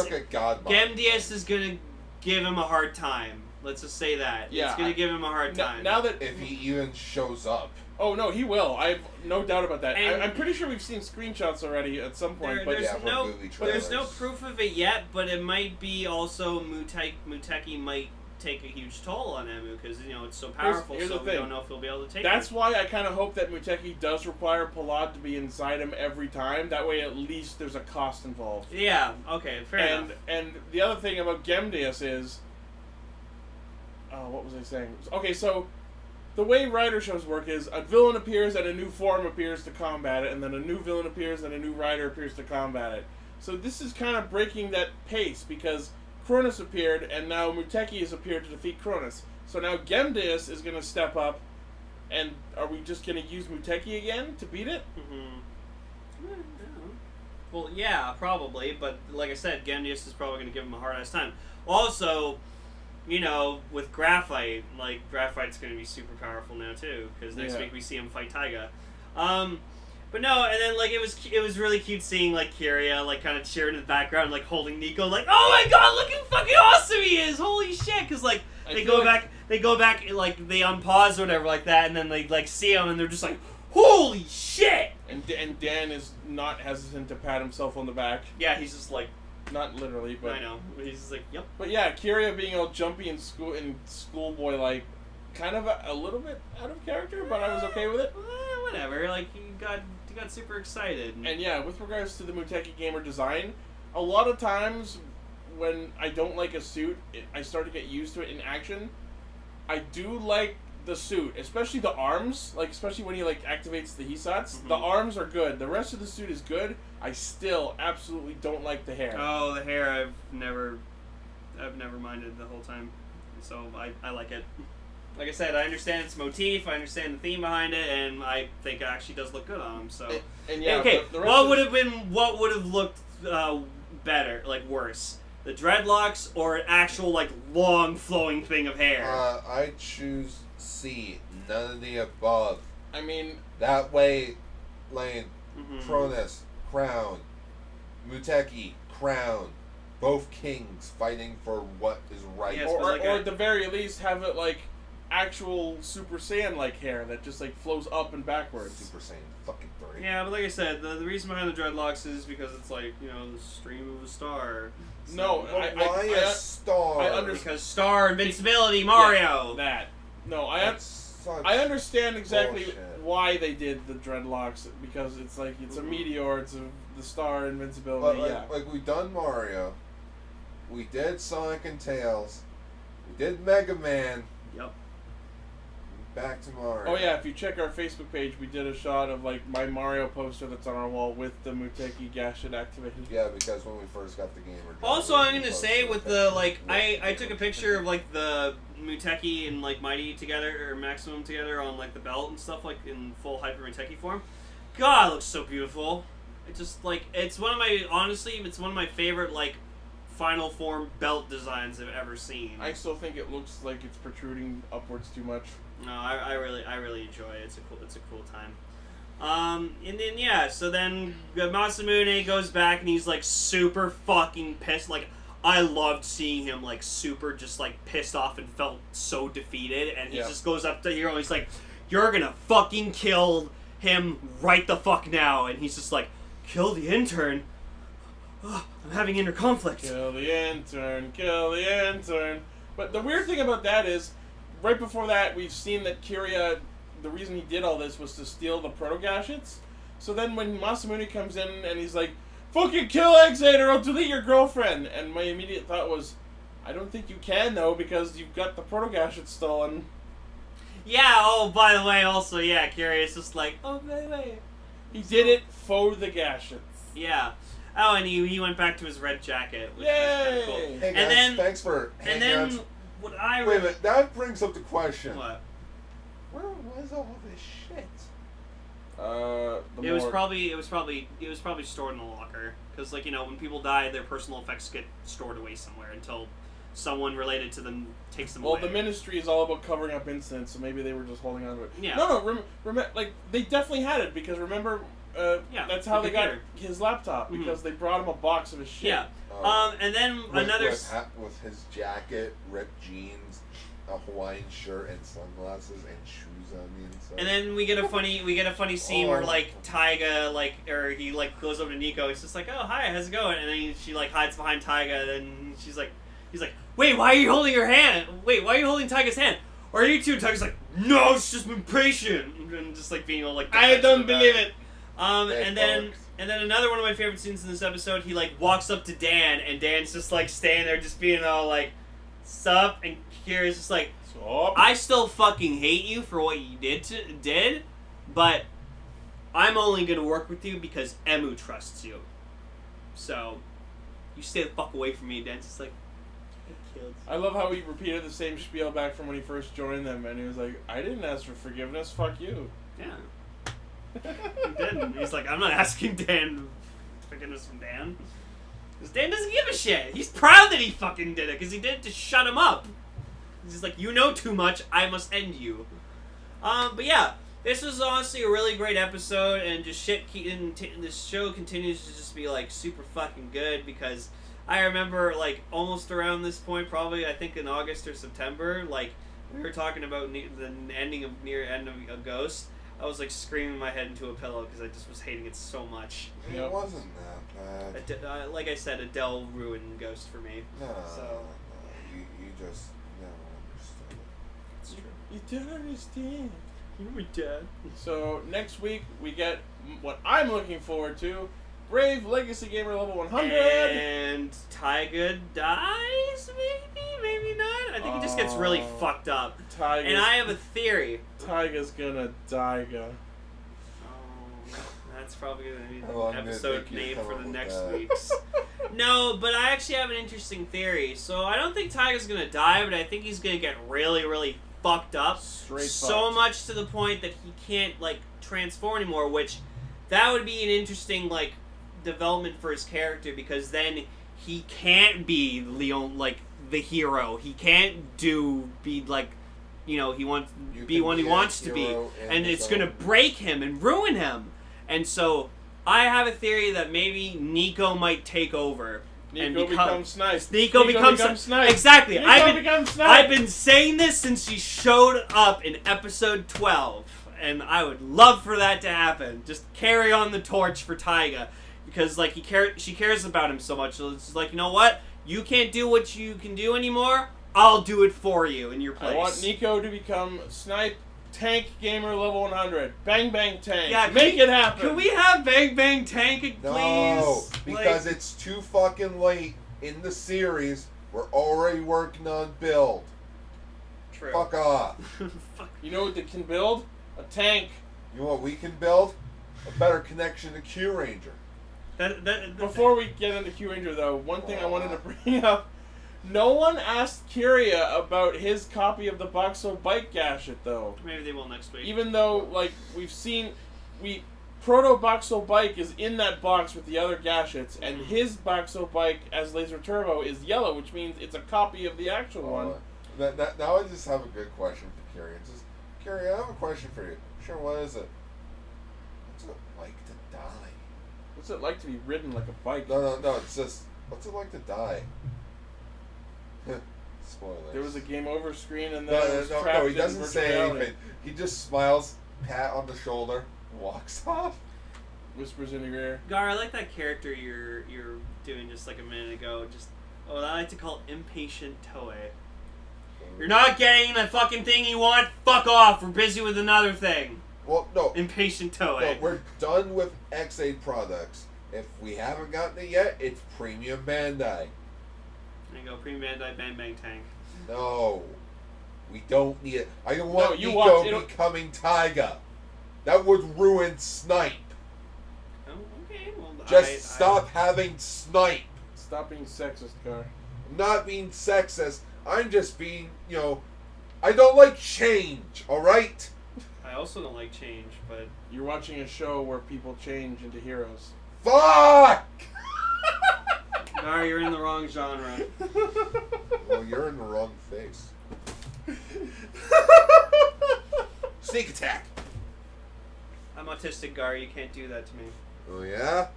is gonna give him a hard time. Let's just say that. Yeah, it's gonna give him a hard time. Now that if he even shows up. Oh no, he will. I have no doubt about that. I'm pretty sure we've seen screenshots already at some point. There's no proof of it yet, but it might be also Muteki might take a huge toll on Emu because, you know, it's so powerful. Here's so the thing. We don't know if he'll be able to take it. That's why I kind of hope that Muteki does require Palad to be inside him every time. That way, at least there's a cost involved. Yeah. Okay. Fair enough. And the other thing about Gemdius is, what was I saying? Okay, so the way rider shows work is a villain appears and a new form appears to combat it, and then a new villain appears and a new rider appears to combat it. So this is kind of breaking that pace because Cronus appeared and now Muteki has appeared to defeat Cronus. So now Gemdius is going to step up, and are we just going to use Muteki again to beat it? Well, yeah, probably, but like I said, Gemdius is probably going to give him a hard-ass time. Also, you know, with Graphite, like, Graphite's going to be super powerful now, too, because next week we see him fight Taiga. But no, and then, like, it was really cute seeing, like, Kiriya, like, kind of cheering in the background, like, holding Nico, like, oh my god, look how fucking awesome he is! Holy shit! Because, like, they go back, like, they unpause or whatever like that, and then they, like, see him, and they're just like, holy shit! And Dan is not hesitant to pat himself on the back. Yeah, he's just like, not literally, but I know. He's just like, yep. But yeah, Kiriya being all jumpy and schoolboy like, kind of a little bit out of character, but I was okay with it. Whatever. Like, he got super excited. And yeah, with regards to the Muteki Gamer design, a lot of times when I don't like a suit, I start to get used to it in action. I do like the suit, especially the arms, like especially when he like activates the Hisats. The arms are good. The rest of the suit is good. I still absolutely don't like the hair. Oh, the hair I've never minded the whole time. So I like it. Like I said, I understand its motif, I understand the theme behind it, and I think it actually does look good on him. So and yeah, okay, the what would have looked better, like worse? The dreadlocks or an actual like long flowing thing of hair? I choose C, none of the above. I mean, that way, Lane, Cronus, crown, Muteki, crown, both kings fighting for what is right. Yes, or like at the very least have it like actual Super Saiyan like hair that just like flows up and backwards. Super Saiyan fucking 3. Yeah, but like I said, the reason behind the dreadlocks is because it's like, you know, the stream of a star. So, no, why a star? I understand. Because star invincibility, Mario. Yeah, that. No, I understand exactly why they did the dreadlocks, because it's like it's a meteor, it's the star invincibility. But like we done Mario, we did Sonic and Tails, we did Mega Man. Yep. Back back to Mario. Oh yeah, if you check our Facebook page, we did a shot of like my Mario poster that's on our wall with the Muteki Gashet activated. Yeah, because when we first got the game. Also, I'm gonna say with the like, I took a picture of like the Muteki and like Mighty together or Maximum together on like the belt and stuff like in full Hyper Muteki form. God, it looks so beautiful. It just like it's one of my favorite like final form belt designs I've ever seen. I still think it looks like it's protruding upwards too much. No, I really enjoy it. It's a cool time. And then yeah, so then Masamune goes back and he's like super fucking pissed. Like I loved seeing him like super just like pissed off and felt so defeated. And he just goes up to Hiro and he's like, "You're gonna fucking kill him right the fuck now." And he's just like, "Kill the intern? Oh, I'm having inner conflict." Kill the intern, kill the intern. But the weird thing about that is, right before that, we've seen that Kiriya, the reason he did all this was to steal the proto-gashets. So then when Masamune comes in and he's like, "Fucking kill Ex-Aid or I'll delete your girlfriend." And my immediate thought was, I don't think you can though, because you've got the proto-gashets stolen. Yeah, oh, by the way, also, yeah, Kiriya's just like, "Oh, by the way." He did it for the gashets. Yeah. Oh, and he went back to his red jacket, which was Yay! kind of cool. Hey guys, And then, thanks for and hanging out. then, what I Wait a minute, that brings up the question. What? Where was all this shit? It was probably stored in a locker, because like when people die, their personal effects get stored away somewhere until someone related to them takes them away. Well, the Ministry is all about covering up incidents, so maybe they were just holding on to it. Yeah. No, like they definitely had it, because remember, that's how they got his laptop, because they brought him a box of his shit. Yeah. And then with his jacket, ripped jeans, a Hawaiian shirt, and sunglasses and shoes on the inside. And then we get a funny scene where like Taiga he goes over to Nico. He's just like, "Oh hi, how's it going?" And then she like hides behind Taiga, and he's like, "Wait, why are you holding her hand? Wait, why are you holding Taiga's hand? Or are you two?" Taiga's like, "No, it's just been patient," and just like being all like, I don't believe it. And then another one of my favorite scenes in this episode, he like walks up to Dan, and Dan's just like standing there, just being all like, "Sup?" And Kira's just like, Sup? "I still fucking hate you for what you did, but I'm only gonna work with you because Emu trusts you. So you stay the fuck away from me." Dan's just like, "Killed." I love how he repeated the same spiel back from when he first joined them, and he was like, "I didn't ask for forgiveness, fuck you." Yeah. He didn't. He's like, "I'm not asking Dan forgiveness from Dan. Because Dan doesn't give a shit. He's proud that he fucking did it, because he did it to shut him up. He's just like, you know too much, I must end you." But yeah, this was honestly a really great episode, and just this show continues to just be like super fucking good, because I remember like almost around this point, probably I think in August or September, like we were talking about the end of Ghost. I was like screaming my head into a pillow because I just was hating it so much. It wasn't that bad. Like I said, Adele ruined Ghost for me. No, So you just never understood it. it's true. You don't understand. You're my dad. So next week we get what I'm looking forward to: Brave Legacy Gamer level 100. And Taiga dies, maybe not. I think he just gets really fucked up. And I have a theory. Taiga's gonna die, That's probably going to be How long the did it episode take you to name come for up the with next that? week's. No, but I actually have an interesting theory. So I don't think Taiga's going to die, but I think he's going to get really, really fucked up. So much to the point that he can't, like, transform anymore, which that would be an interesting, like, development for his character, because then he can't be Leon, like, the hero. He can't be, like, he wants to be what he wants to be. And it's going to break him and ruin him. And so I have a theory that maybe Nico might take over. Nico becomes Snipe. Nico becomes Snipe. Exactly. I've been saying this since she showed up in episode 12. And I would love for that to happen. Just carry on the torch for Taiga. Because like she cares about him so much. So it's like, you know what? You can't do what you can do anymore. I'll do it for you in your place. I want Nico to become Snipe Tank Gamer level 100. Bang Bang Tank. Yeah, Make it happen. Can we have Bang Bang Tank, please? No, because it's too fucking late in the series. We're already working on build. True. Fuck off. Fuck You know what they can build? A tank. You know what we can build? A better connection to Kyuranger. Before we get into Kyuranger, though, one thing I wanted to bring up. No one asked Kiriya about his copy of the Bakusou bike gadget, though. Maybe they will next week. Even though, like, Proto Bakusou bike is in that box with the other gadgets, and his Bakusou bike as Laser Turbo is yellow, which means it's a copy of the actual one. Now I just have a good question for Kiriya. Kiriya, I have a question for you. Sure, what is it? What's it like to die? What's it like to be ridden like a bike? No, it's just, what's it like to die? Spoilers. There was a game over screen and then it was trapped he doesn't in say virtual anything. He just smiles, pat on the shoulder, and walks off. Whispers in your ear. Gar, I like that character you're doing just like a minute ago. Just I like to call it impatient Toei. You're not getting the fucking thing you want. Fuck off. We're busy with another thing. Well, no. Impatient Toei. No, we're done with Ex-Aid products. If we haven't gotten it yet, it's Premium Bandai. There you go, Premium Bandai Bang Bang Tank. No. We don't need it. I don't want you Nico becoming Taiga. That would ruin Snipe. Oh, okay. Well, Just stop having Snipe. Stop being sexist, Gar. I'm not being sexist. I'm just being, I don't like change, alright? I also don't like change, but... You're watching a show where people change into heroes. Fuck! Gar, you're in the wrong genre. Well, you're in the wrong face. Sneak attack! I'm autistic, Gar. You can't do that to me. Oh, yeah?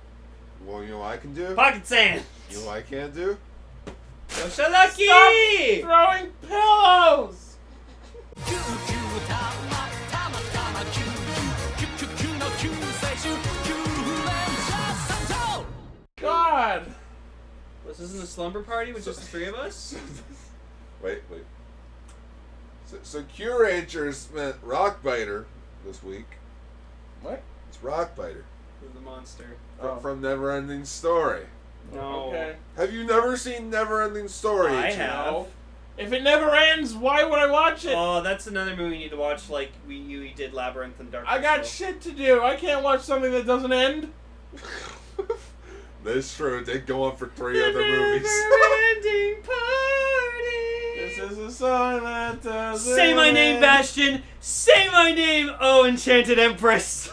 Well, you know what I can do? Pocket sand! You know what I can't do? Yoshalaki! Stop throwing pillows! God! This isn't a slumber party with just the three of us? Wait. So Kyurangers meant Rockbiter this week. What? It's Rockbiter. The monster. From Neverending Story. No. Okay. Have you never seen Neverending Story? I Ichi? have. No. If it never ends, why would I watch it? Oh, that's another movie you need to watch, like we did Labyrinth and Dark. I got shit to do. I can't watch something that doesn't end. That's true. It did go on for 3 other movies. Never-ending party. This is a song that doesn't Say my name, end. Bastion. Say my name, oh enchanted Empress.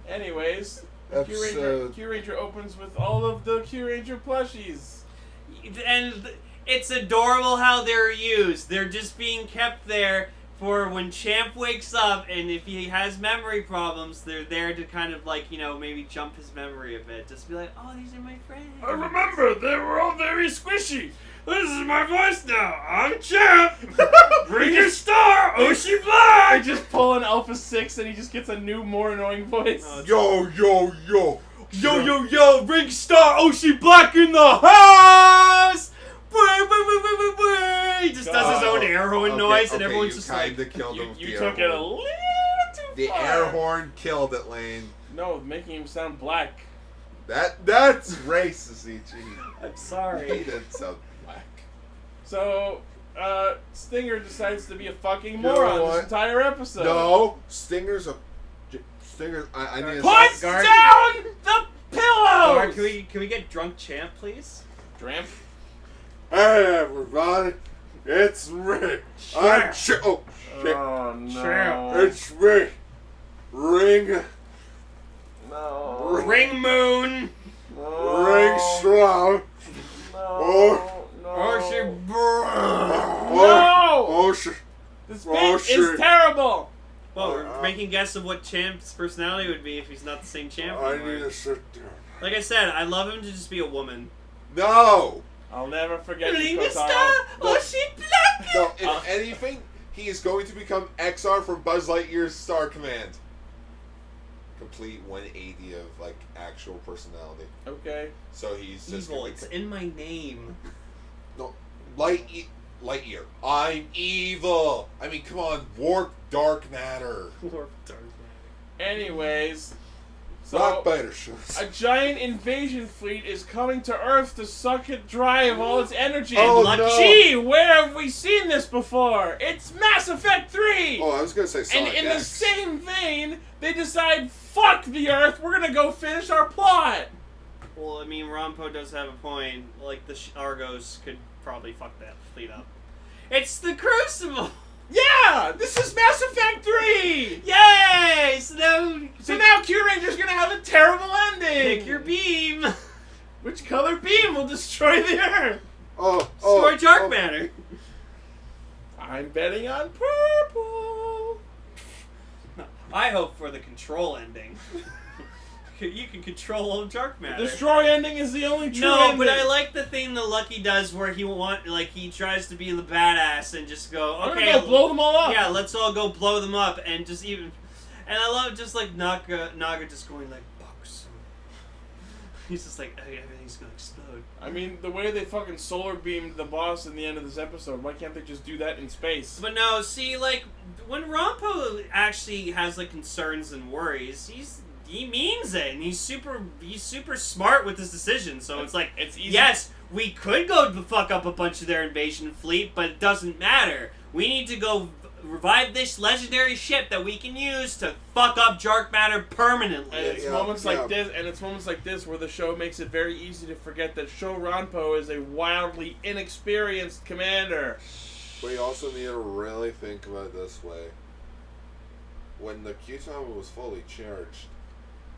Anyways, Episode- Kyuranger opens with all of the Kyuranger plushies. And it's adorable how they're used. They're just being kept there for when Champ wakes up, and if he has memory problems, they're there to kind of like, maybe jump his memory a bit. Just be like, oh, these are my friends. I remember, they were all very squishy. This is my voice now. I'm Champ. Bring your star, Oshi Black. I just pull an Alpha 6 and he just gets a new, more annoying voice. Yo! Yo, Ring Star Oshi Black in the house! He just does his own air horn noise, and everyone's just like... kinda killed him with You the took air it a horn. little too The far. air horn killed it, Lane. No, making him sound black. That's racist, Ichi. I'm He sorry. didn't sound black. So, Stinger decides to be a fucking You know moron what? this entire episode. No, Stinger's a... Stinger, I need to... Puts Guard. down the pillows! Or can we get drunk Champ, please? Dramp? Hey, everybody. It's me. I'm shit. Oh, shit. Oh, no. Champ. It's me. Ring. No. Ring Moon! No. Ring strong. No. No. Oshi No! Oh, shit. This Oh, bit is shit. terrible! Well, we're making guess of what Champ's personality would be if he's not the same Champ I anymore. need to sit down. Like I said, I love him to just be a woman. No. I'll never forget Ring you, Star Kotaro. Oshi Black! No, if anything, he is going to become XR from Buzz Lightyear's Star Command. Complete 180 of, like, actual personality. Okay. So he's just Evil, gonna it's in my name. No, Lightyear. I'm evil. I mean, come on, warp dark matter. Anyways, Rock biter shorts. A giant invasion fleet is coming to Earth to suck it dry of all its energy. Oh, and no. Gee, where have we seen this before? It's Mass Effect 3! Oh, I was gonna say Sonic And in X. the same vein, they decide, fuck the Earth, we're gonna go finish our plot! Well, I mean, Rampo does have a point. Like, the Argos could probably fuck that fleet up. It's the Crucible! Yeah! This is Mass Effect 3! Yay! So now Kyuranger's gonna have a terrible ending! pick your beam! Which color beam will destroy the Earth? Score dark matter! I'm betting on purple! I hope for the control ending. You can control dark matter. The destroy ending is the only true No, ending. but I like the thing that Lucky does where he tries to be the badass and just go, I'm okay, gonna go blow them all up. Yeah, let's all go blow them up and just even, and I love just like Naga just going like, Bakusou. He's just like, hey, everything's gonna explode. I mean, the way they fucking solar beamed the boss in the end of this episode, why can't they just do that in space? But no, see, like, when Rampo actually has like concerns and worries, he means it, and he's super smart with his decisions. So it's like, it's easy. Yes, we could go to fuck up a bunch of their invasion fleet, but it doesn't matter. We need to go revive this legendary ship that we can use to fuck up dark matter permanently. And it's moments like this, where the show makes it very easy to forget that Sho Ranpo is a wildly inexperienced commander. But you also need to really think about it this way. When the Q-Tower was fully charged,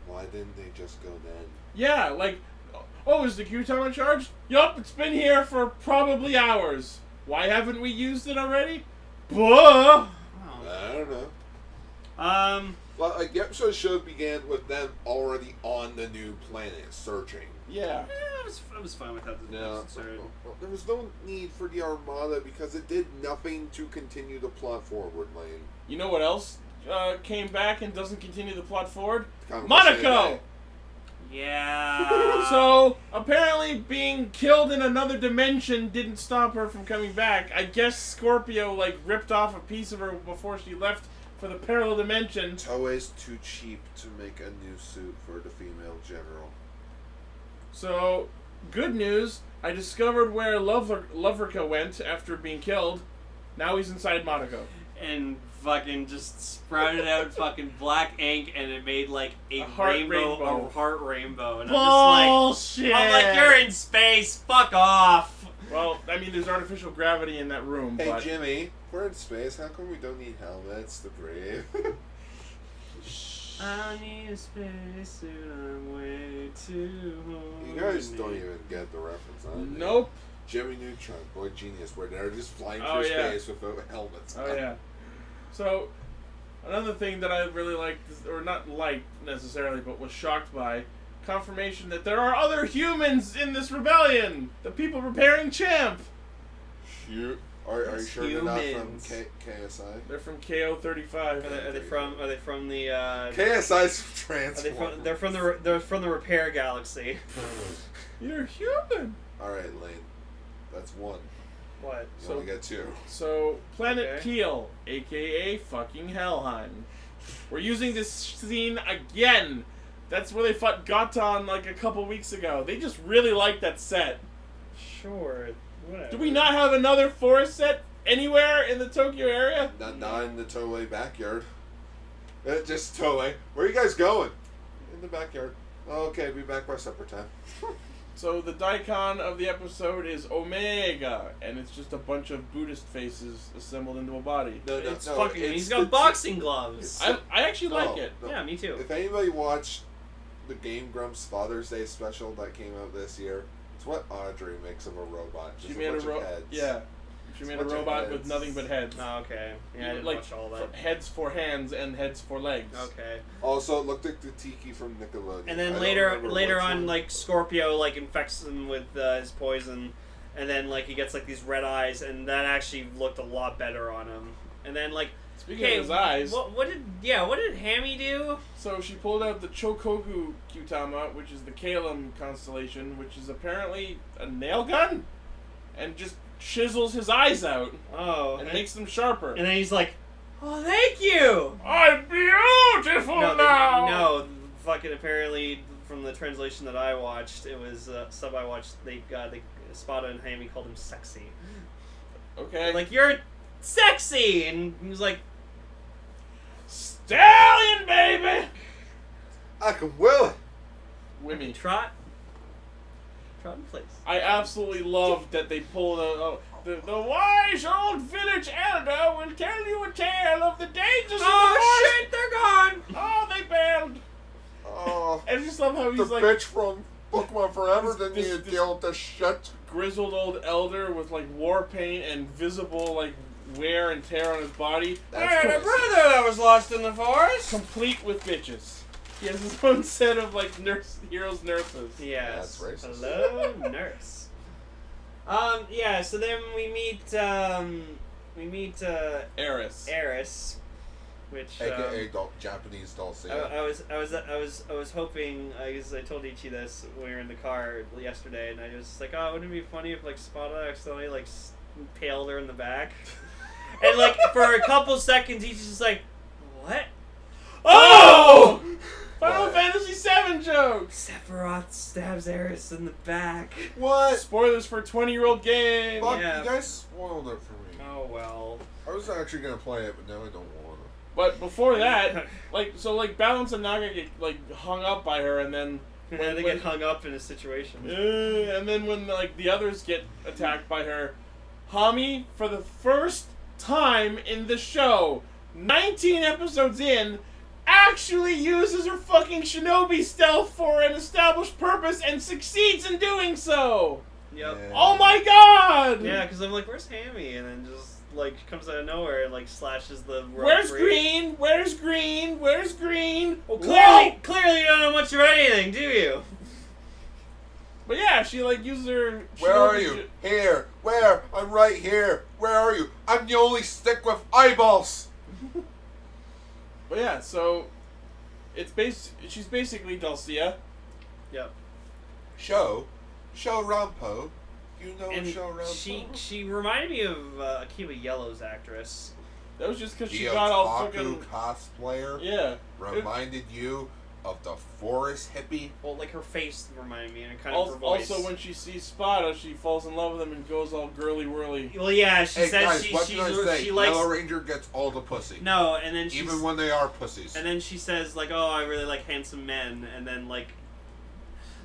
why didn't they just go then? Yeah, like, oh, is the Q-Tower charged? Yup, it's been here for probably hours. Why haven't we used it already? Buh! I don't know. Well, like, the episode should have began with them already on the new planet, searching. Yeah. I was fine with how the No, started. there was no need for the Armada because it did nothing to continue the plot forward, Lane. You know what else came back and doesn't continue the plot forward? Kind of Monaco! Yeah. So, apparently being killed in another dimension didn't stop her from coming back. I guess Scorpio, like, ripped off a piece of her before she left for the parallel dimension. Toei's too cheap to make a new suit for the female general. So, good news, I discovered where Lovrika went after being killed. Now he's inside Monaco. And fucking just sprouted out fucking black ink, and it made like a heart rainbow, a heart rainbow. And Bullshit! I'm like, you're in space, fuck off. Well, I mean, there's artificial gravity in that room, Hey but... Jimmy, we're in space. How come we don't need helmets to breathe? I need a space suit, I'm way too You guys don't even get the reference, huh? Nope. Jimmy Neutron, Boy Genius, where they're just flying Oh, through yeah. space without helmets. Oh, yeah. So, another thing that I really liked, or not liked necessarily, but was shocked by, confirmation that there are other humans in this rebellion! The people preparing Champ! Shoot. Are you sure they're not from Humans. KSI? They're from KO35. Are they from the KSI's from Transformers. they're from the repair galaxy. You're human! Alright, Lane. That's one. What? You only get two. So, Planet Okay. Keel, aka fucking Helheim. We're using this scene again. That's where they fought Goton like a couple weeks ago. They just really like that set. Sure. Whatever. Do we not have another forest set anywhere in the Tokyo area? Not in the Toei backyard. Just Toei. Where are you guys going? In the backyard. Okay, be back by supper time. So the daikon of the episode is Omega, and it's just a bunch of Buddhist faces assembled into a body. It's no, fucking. it's He's the- got boxing gloves. I actually like it. No. Yeah, me too. If anybody watched the Game Grumps Father's Day special that came out this year, it's what Audrey makes of a robot. Just She made a bunch of robot. heads. Yeah, she made a bunch of robot with heads. nothing but heads. Oh, okay. Yeah, I didn't like watch all that. heads for hands and heads for legs. Okay. Also, it looked like the Tiki from Nickelodeon. And I then don't later remember on, which one. like Scorpio like infects him with his poison, and then like he gets like these red eyes, and that actually looked a lot better on him. And then like, Speaking of his eyes, what did Hammy do? so she pulled out the Chokoku Kyutama, which is the Kalem constellation, which is apparently a nail gun, and just chisels his eyes out Oh, and makes them sharper. and then he's like, "Oh, thank you." I'm beautiful now. No, fucking apparently from the translation that I watched, it was sub I watched. They Spada and Hayami called him sexy. Okay. Like, you're sexy, and he was like, Stallion, baby! I can will it. Wimmy. trot in place. I absolutely love that they pull the wise old village elder will tell you a tale of the dangers of the forest. Shit, they're gone! Oh, they bailed. Oh, I just love how the he's like bitch from Pokemon Forever didn't this- need to deal with this shit. grizzled old elder with like war paint and visible like wear and tear on his body. That's a gross. brother that was lost in the forest. Complete with bitches. He has his own set of like heroes nurses. Yes. That's racist. Hello, nurse. Yeah. So then we meet Eris. which AKA Japanese Dulce. I was hoping, because I told Ichi this when we were in the car yesterday, and I was like, oh, wouldn't it be funny if like Spada accidentally like impaled her in the back, and like for a couple seconds Ichi's just like, what? Oh! Final What? Fantasy VII joke. Sephiroth stabs Eris in the back. What? Spoilers for a 20-year-old game. Fuck, Yeah. you guys spoiled it for me. Oh well. I was actually gonna play it, but now I don't want to. But before that, Balance and Naga get like hung up by her, and then When they get hung up in a situation. and then when like the others get attacked by her, Hami, for the first time in the show, 19 episodes in, actually uses her fucking shinobi stealth for an established purpose and succeeds in doing so. Yep. Yeah. Oh my god! Yeah, because I'm like, where's Hammy? And then just like comes out of nowhere and like slashes the rope Where's free. Green? Where's Green? Where's Green? Well, Whoa! clearly you don't know much about anything, do you? But yeah, she like uses her. Where are shinobi you? Here. Where? I'm right here. Where are you? I'm the only stick with eyeballs. But yeah, so she's basically Dulcia. Yep. Show Rampo. You know And Show Rampo? she reminded me of Akiba Yellow's actress. That was just because she The got all otaku fucking cosplayer yeah. reminded you of the forest hippie. Well, like her face reminded me, and kind of her voice. Also, when she sees Spada, she falls in love with him and goes all girly whirly. Well, yeah, she Hey says guys, what can I say? she likes Yellow Ranger gets all the pussy. no, and then she's, Even when they are pussies. and then she says like, oh, I really like handsome men, and then like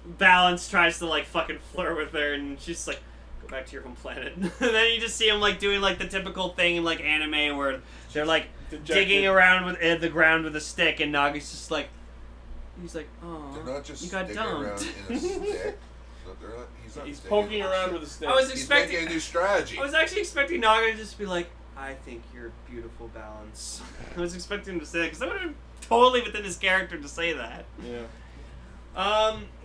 Balance tries to like fucking flirt with her, and she's like, go back to your home planet. And then you just see him like doing like the typical thing in like anime where they're like Dejected. digging around with the ground with a stick, and Naga's just like, he's like, oh, They're not just you got digging around dumped. in a stick. No, they're not, He's digging poking around with a stick. I was He's expecting. making a new strategy. I was actually expecting Naga to just be like, I think you're beautiful, Balance. I was expecting him to say that, because that would have been totally within his character to say that. Yeah.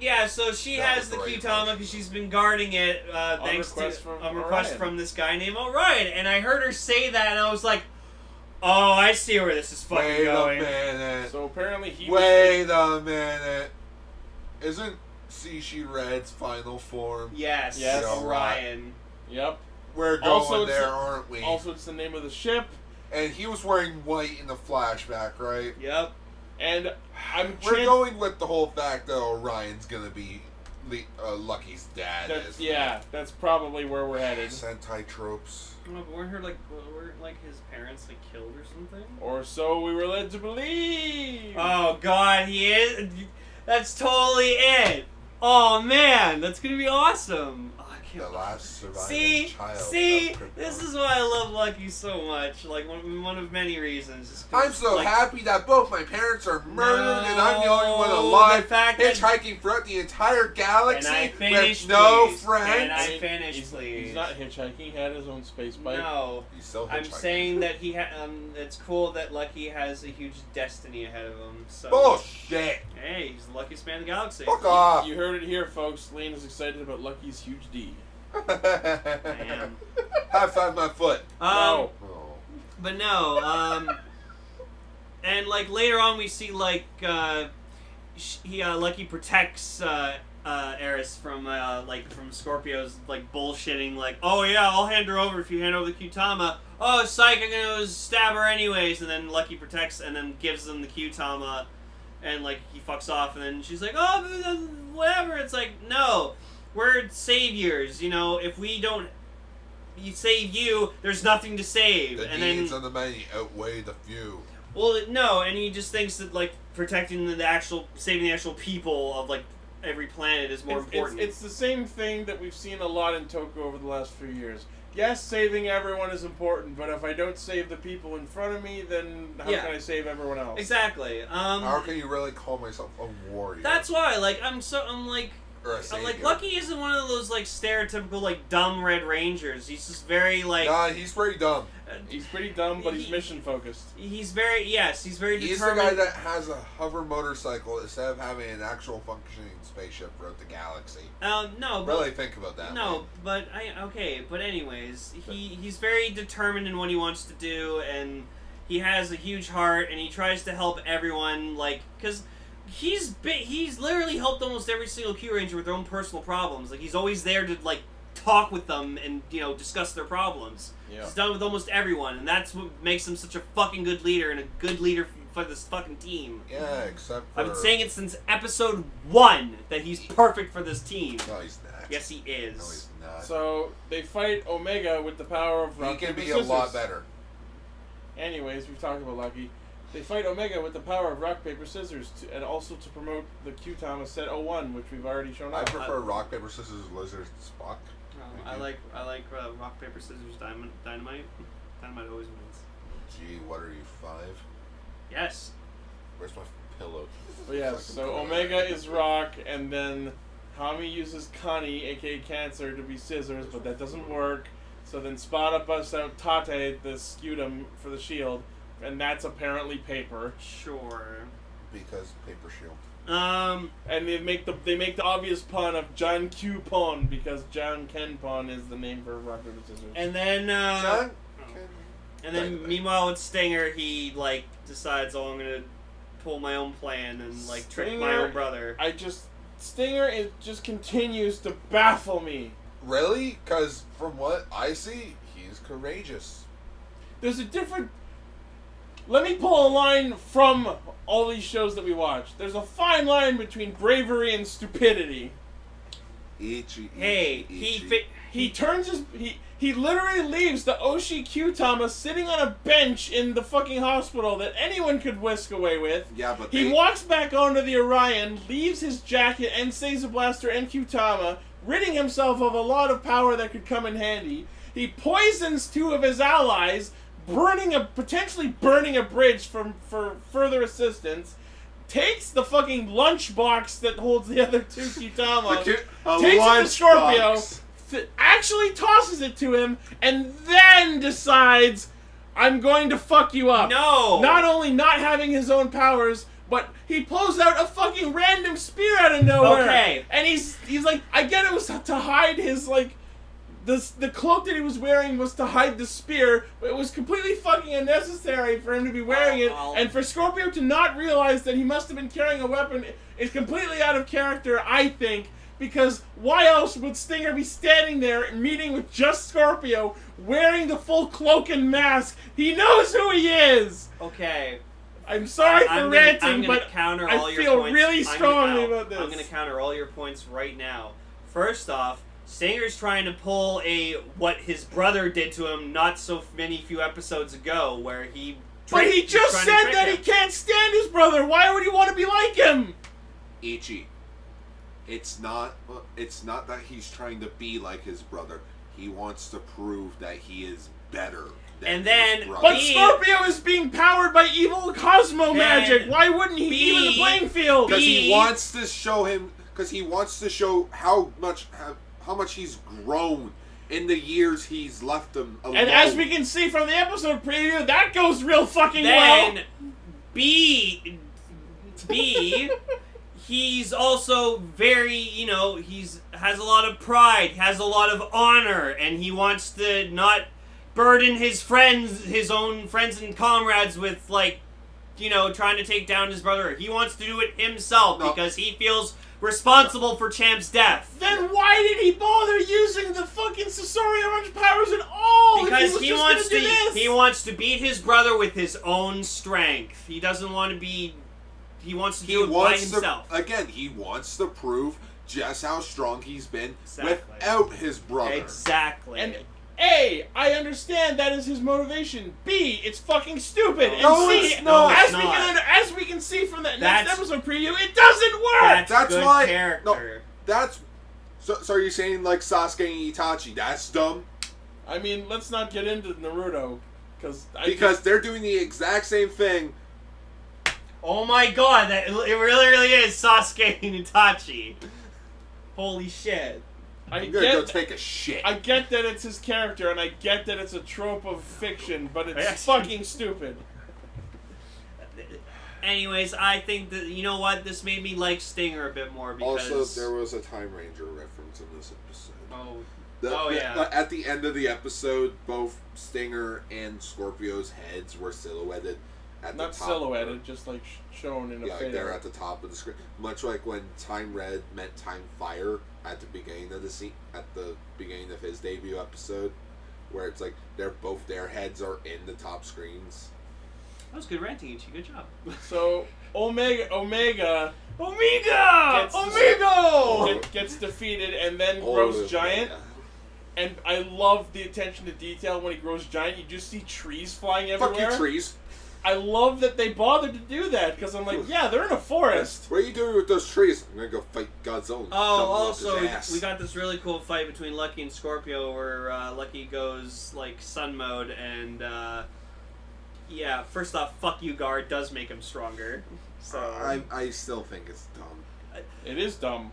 Yeah, so she That has was the the right Kyutama approach. because she's been guarding it, thanks to request from a request Orion. from this guy named Orion. And I heard her say that, and I was like, oh, I see where this is fucking Wait going. a minute. So apparently he. Wait a minute. Isn't Sishi Red's final form? Yes, Yes. Orion. Yep. We're going Also, it's there, a- aren't we? Also, it's the name of the ship, And he was wearing white in the flashback, right? Yep. and We're going with the whole fact that Orion's gonna be Lucky's dad. That's, yeah, that's probably where we're headed. Sentai tropes. Oh, but weren't his parents like killed or something? Or so we were led to believe. Oh God, he is. That's totally it. Oh man, that's gonna be awesome. Oh, I The can't. last surviving child. See, of Krypton. this is why I love Lucky so much. Like one of many reasons. Just 'cause, I'm so like, happy that both my parents are murdered and I'm the only one No, alive, the fact that- hitchhiking throughout the entire galaxy Can I finish, with no please? friends. Can I finish, he's, please? He's not hitchhiking. He had his own space bike. No. He's still I'm hitchhiking. saying that it's cool that Lucky has a huge destiny ahead of him. So Bullshit. hey, he's the luckiest man in the galaxy. Fuck off. You heard it here, folks. Lane is excited about Lucky's huge D. Damn. High five my foot. No. Oh. But no, and like later on we see like Lucky protects Eris from Scorpio's like bullshitting, like, oh yeah, I'll hand her over if you hand over the Kyutama. Oh psych, I'm gonna stab her anyways, and then Lucky protects and then gives them the Kyutama, and like he fucks off, and then she's like, oh, whatever. It's like, no, we're saviors. You know, if we don't save you, there's nothing to save. The and needs then of the many outweigh the few. well, no, and he just thinks that like protecting saving the actual people of like every planet is more important. It's the same thing that we've seen a lot in Toku over the last few years. Yes, saving everyone is important, but if I don't save the people in front of me, then how can I save everyone else? Exactly. How can you really call myself a warrior? That's why, like, I'm like, Lucky isn't one of those like stereotypical like dumb Red Rangers. He's just very like. Nah, he's pretty dumb. He's pretty dumb, but he's mission focused. He's very he's very He's determined. the guy that has a hover motorcycle instead of having an actual functioning spaceship throughout the galaxy. No, but Really think about that. no, but but anyways, he's very determined in what he wants to do, and he has a huge heart, and he tries to help everyone, like, because he's literally helped almost every single Kyuranger with their own personal problems. Like, he's always there to like talk with them and discuss their problems. Yeah. He's done with almost everyone, and that's what makes him such a fucking good leader and a good leader for this fucking team. Yeah, except for... I've been saying it since episode 1 that he's perfect for this team. No, he's not. Yes, he is. No, he's not. So they fight Omega with the power of rock, He can paper, be a scissors. lot better. Anyways, we've talked about Lucky. They fight Omega with the power of rock, paper, scissors, and also to promote the Q-Tama set 01, which we've already shown I off. prefer rock, paper, scissors, lizard, Spock. I like rock, paper, scissors, dynamite. Dynamite always wins. Gee, what are you, 5? Yes. Where's my pillow? But yeah, so Omega is rock, and then Hami uses Connie, aka Cancer, to be scissors, but that doesn't work. So then Spada busts out Tate, the scutum for the shield, and that's apparently paper. Sure. Because paper shield. And they make the obvious pun of John Q Pon, because John Ken Pon is the name for rock, paper, scissors. And then John? and then meanwhile with Stinger, he like decides, oh, I'm gonna pull my own plan and like trick my own brother. Stinger just continues to baffle me. Really? Because from what I see, he's courageous. There's a different... Let me pull a line from all these shows that we watch. There's a fine line between bravery and stupidity. Hey, He turns his... He literally leaves the Oshi Q-Tama sitting on a bench in the fucking hospital that anyone could whisk away with. Yeah, but He walks back onto the Orion, leaves his jacket and Seiza Blaster and Q-Tama, ridding himself of a lot of power that could come in handy. He poisons 2 of his allies, potentially burning a bridge for further assistance. Takes the fucking lunchbox that holds the other 2 Q-Tama, takes it to Scorpio, actually tosses it to him, and then decides, I'm going to fuck you up. No! Not only not having his own powers, but he pulls out a fucking random spear out of nowhere. Okay. And he's like, I get it was to hide his, like, the cloak that he was wearing was to hide the spear, but it was completely fucking unnecessary for him to be wearing it, and for Scorpio to not realize that he must have been carrying a weapon is completely out of character, I think, because why else would Stinger be standing there meeting with just Scorpio, wearing the full cloak and mask? He knows who he is! Okay. I'm sorry for ranting, but counter I all your feel points. really strongly about this. I'm going to counter all your points right now. First off, Stinger's trying to pull what his brother did to him not so few episodes ago, where he... But he just said that he can't stand his brother! Why would he want to be like him? Ichi, it's not that he's trying to be like his brother. He wants to prove that he is better than his brother. But Scorpio is being powered by evil Cosmo magic. Why wouldn't he even the playing field? Because he wants to show him. Because he wants to show how much he's grown in the years he's left him alone. And as we can see from the episode preview, that goes real fucking well. Then B, he's also very, has a lot of pride, has a lot of honor, and he wants to not burden his own friends and comrades with, trying to take down his brother. He wants to do it himself because he feels responsible for Champ's death. Then why did he bother using the fucking Sasori Orange powers at all? Because he wants to beat his brother with his own strength. He doesn't want to be... he wants to do it by himself. Again, he wants to prove just how strong he's been Exactly. without his brother. Exactly. And A, I understand that is his motivation. B, it's fucking stupid. No, and C, it's not. as we can see from that next That's- episode preview, it doesn't work. That's good why. character. No, that's. So are you saying like Sasuke and Itachi? That's dumb. I mean, let's not get into Naruto Because they're doing the exact same thing. Oh my god, it really is Sasuke and Itachi. Holy shit. I'm gonna go take a shit. I get that it's his character, and I get that it's a trope of fiction, but it's Yes. fucking stupid. Anyways, I think that, you know what, this made me like Stinger a bit more because... Also, there was a Time Ranger reference in this episode. Yeah. At the end of the episode, both Stinger and Scorpio's heads were silhouetted at the Not top. silhouetted, just like shown in a Yeah, fader. they're at the top of the screen. Much like when Time Red met Time Fire at the beginning of the scene, at the beginning of his debut episode, where it's like their heads are in the top screens. That was good ranting, Ichi. Good job. So Omega gets defeated and then grows giant. And I love the attention to detail when he grows giant. You just see trees flying everywhere. Fuck you, trees. I love that they bothered to do that because I'm like, yeah, they're in a forest. What are you doing with those trees? I'm gonna go fight Godzilla. Oh, also, we got this really cool fight between Lucky and Scorpio where Lucky goes, like, sun mode and, yeah, first off, fuck you, guard does make him stronger. So I still think it's dumb. It is dumb.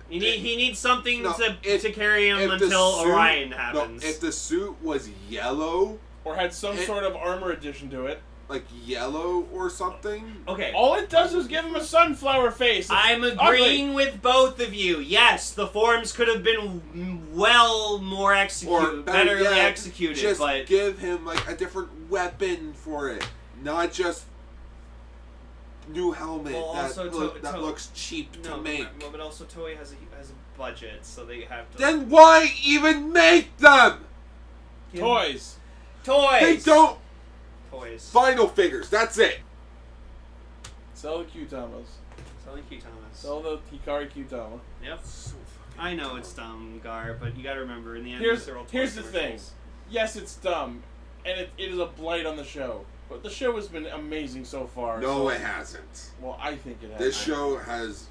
He needs something No, to carry him if the until suit- Orion happens. No, if the suit was yellow, Or had some sort of armor addition to it. like yellow or something. Okay. All it does is give him a sunflower face. It's I'm agreeing with both of you. Yes, the forms could have been well more betterly executed, just but give him like a different weapon for it, not just new helmet Well, also that looks cheap to make. But also Toei has a budget, so they have to. Then why even make them? Toys. Toys. They don't. Toys. Final figures. That's it. Sell the Q-Tamas. Selling Q-Tamas. Sell the Hikari Q-Tama. Yep. I know it's dumb, Gar, but you gotta remember in the end. Here's they're all the toy thing. commercials. Yes, it's dumb, and it is a blight on the show. But the show has been amazing so far. No, so, it hasn't. Well, I think it has. This show has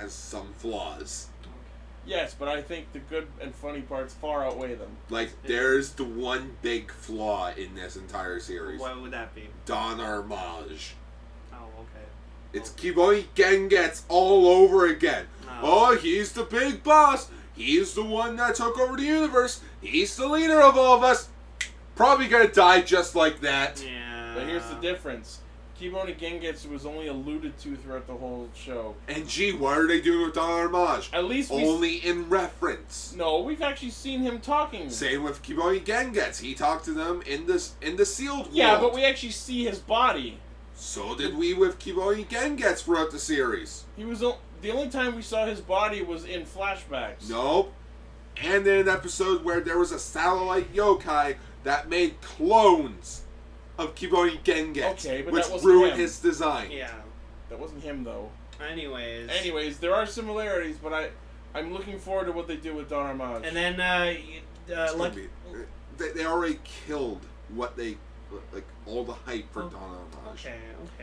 some flaws. Yes, but I think the good and funny parts far outweigh them. Like, there's the one big flaw in this entire series. What would that be? Don Armage. Oh, okay. It's Kiboi Gengetsu all over again. Oh. Oh, he's the big boss. He's the one that took over the universe. He's the leader of all of us. Probably gonna die just like that. Yeah. But here's the difference. Kibone Gengetsu was only alluded to throughout the whole show. And gee, what are they doing with Don Armage? At least only in reference. No, we've actually seen him talking. Same with Kiboi Gengetsu. He talked to them in the sealed world. Yeah, but we actually see his body. So did we with Kiboi Gengetsu throughout the series. He was the only time we saw his body was in flashbacks. Nope. And in an episode where there was a satellite yokai that made clones of Kiboi Gengetsu, Okay, but which that wasn't ruined him. his design. Yeah. That wasn't him though. Anyways, there are similarities, but I'm looking forward to what they do with Don Armage. And then It's gonna be- they already killed what they like all the hype for Don Armage. Okay.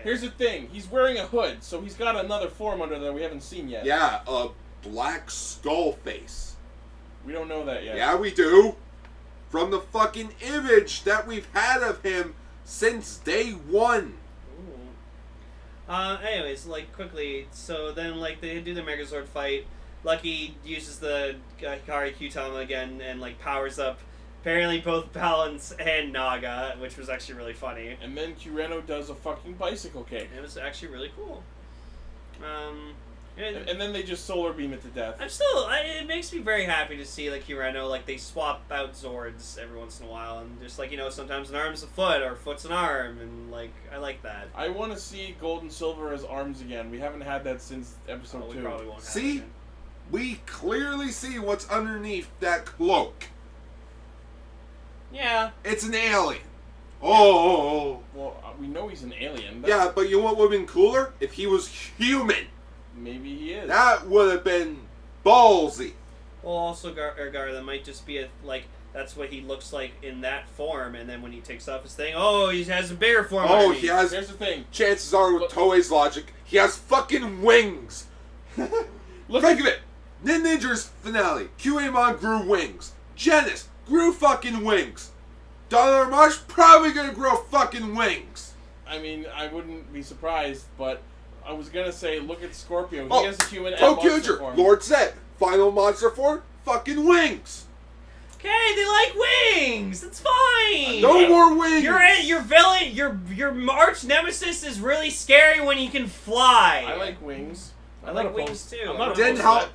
Here's the thing: he's wearing a hood, so he's got another form under there we haven't seen yet. Yeah, a black skull face. We don't know that yet. Yeah, we do. From the fucking image that we've had of him since day one. Anyways, like, quickly, so then, like, they do the Megazord fight. Lucky uses the Hikari Q-Tama again and, like, powers up apparently both Balance and Naga, which was actually really funny. And then Kureno does a fucking bicycle kick. It was actually really cool. And then they just solar beam it to death. It makes me very happy to see, like, Kureno, like, they swap out Zords every once in a while, and just, like, you know, sometimes an arm's a foot, or a foot's an arm, and, like, I like that. I want to see Gold and Silver as arms again. We haven't had that since episode 2. We probably won't have See? it again. We clearly see what's underneath that cloak. Yeah. It's an alien. Oh. Well, Well, we know he's an alien. Yeah, but you know what would have been cooler? If he was human. Maybe he is. That would have been ballsy. Well, also, Gar, that might just be that's what he looks like in that form, and then when he takes off his thing, oh, he has a bigger form. Oh, underneath. he has. Here's the thing. Chances are, with Toei's logic, he has fucking wings. Think of it. Ninja's finale. QAmon grew wings. Genis grew fucking wings. Don Marsh probably gonna grow fucking wings. I mean, I wouldn't be surprised, but I was gonna say, look at Scorpio. Oh, He has a human and monster Tokuger, form. Lord Zed, final monster form, fucking wings. Okay, they like wings. That's fine. No more wings. Your villain, your arch nemesis is really scary when he can fly. I like wings. I I'm like not opposed- wings, too. I'm not It didn't opposed to help.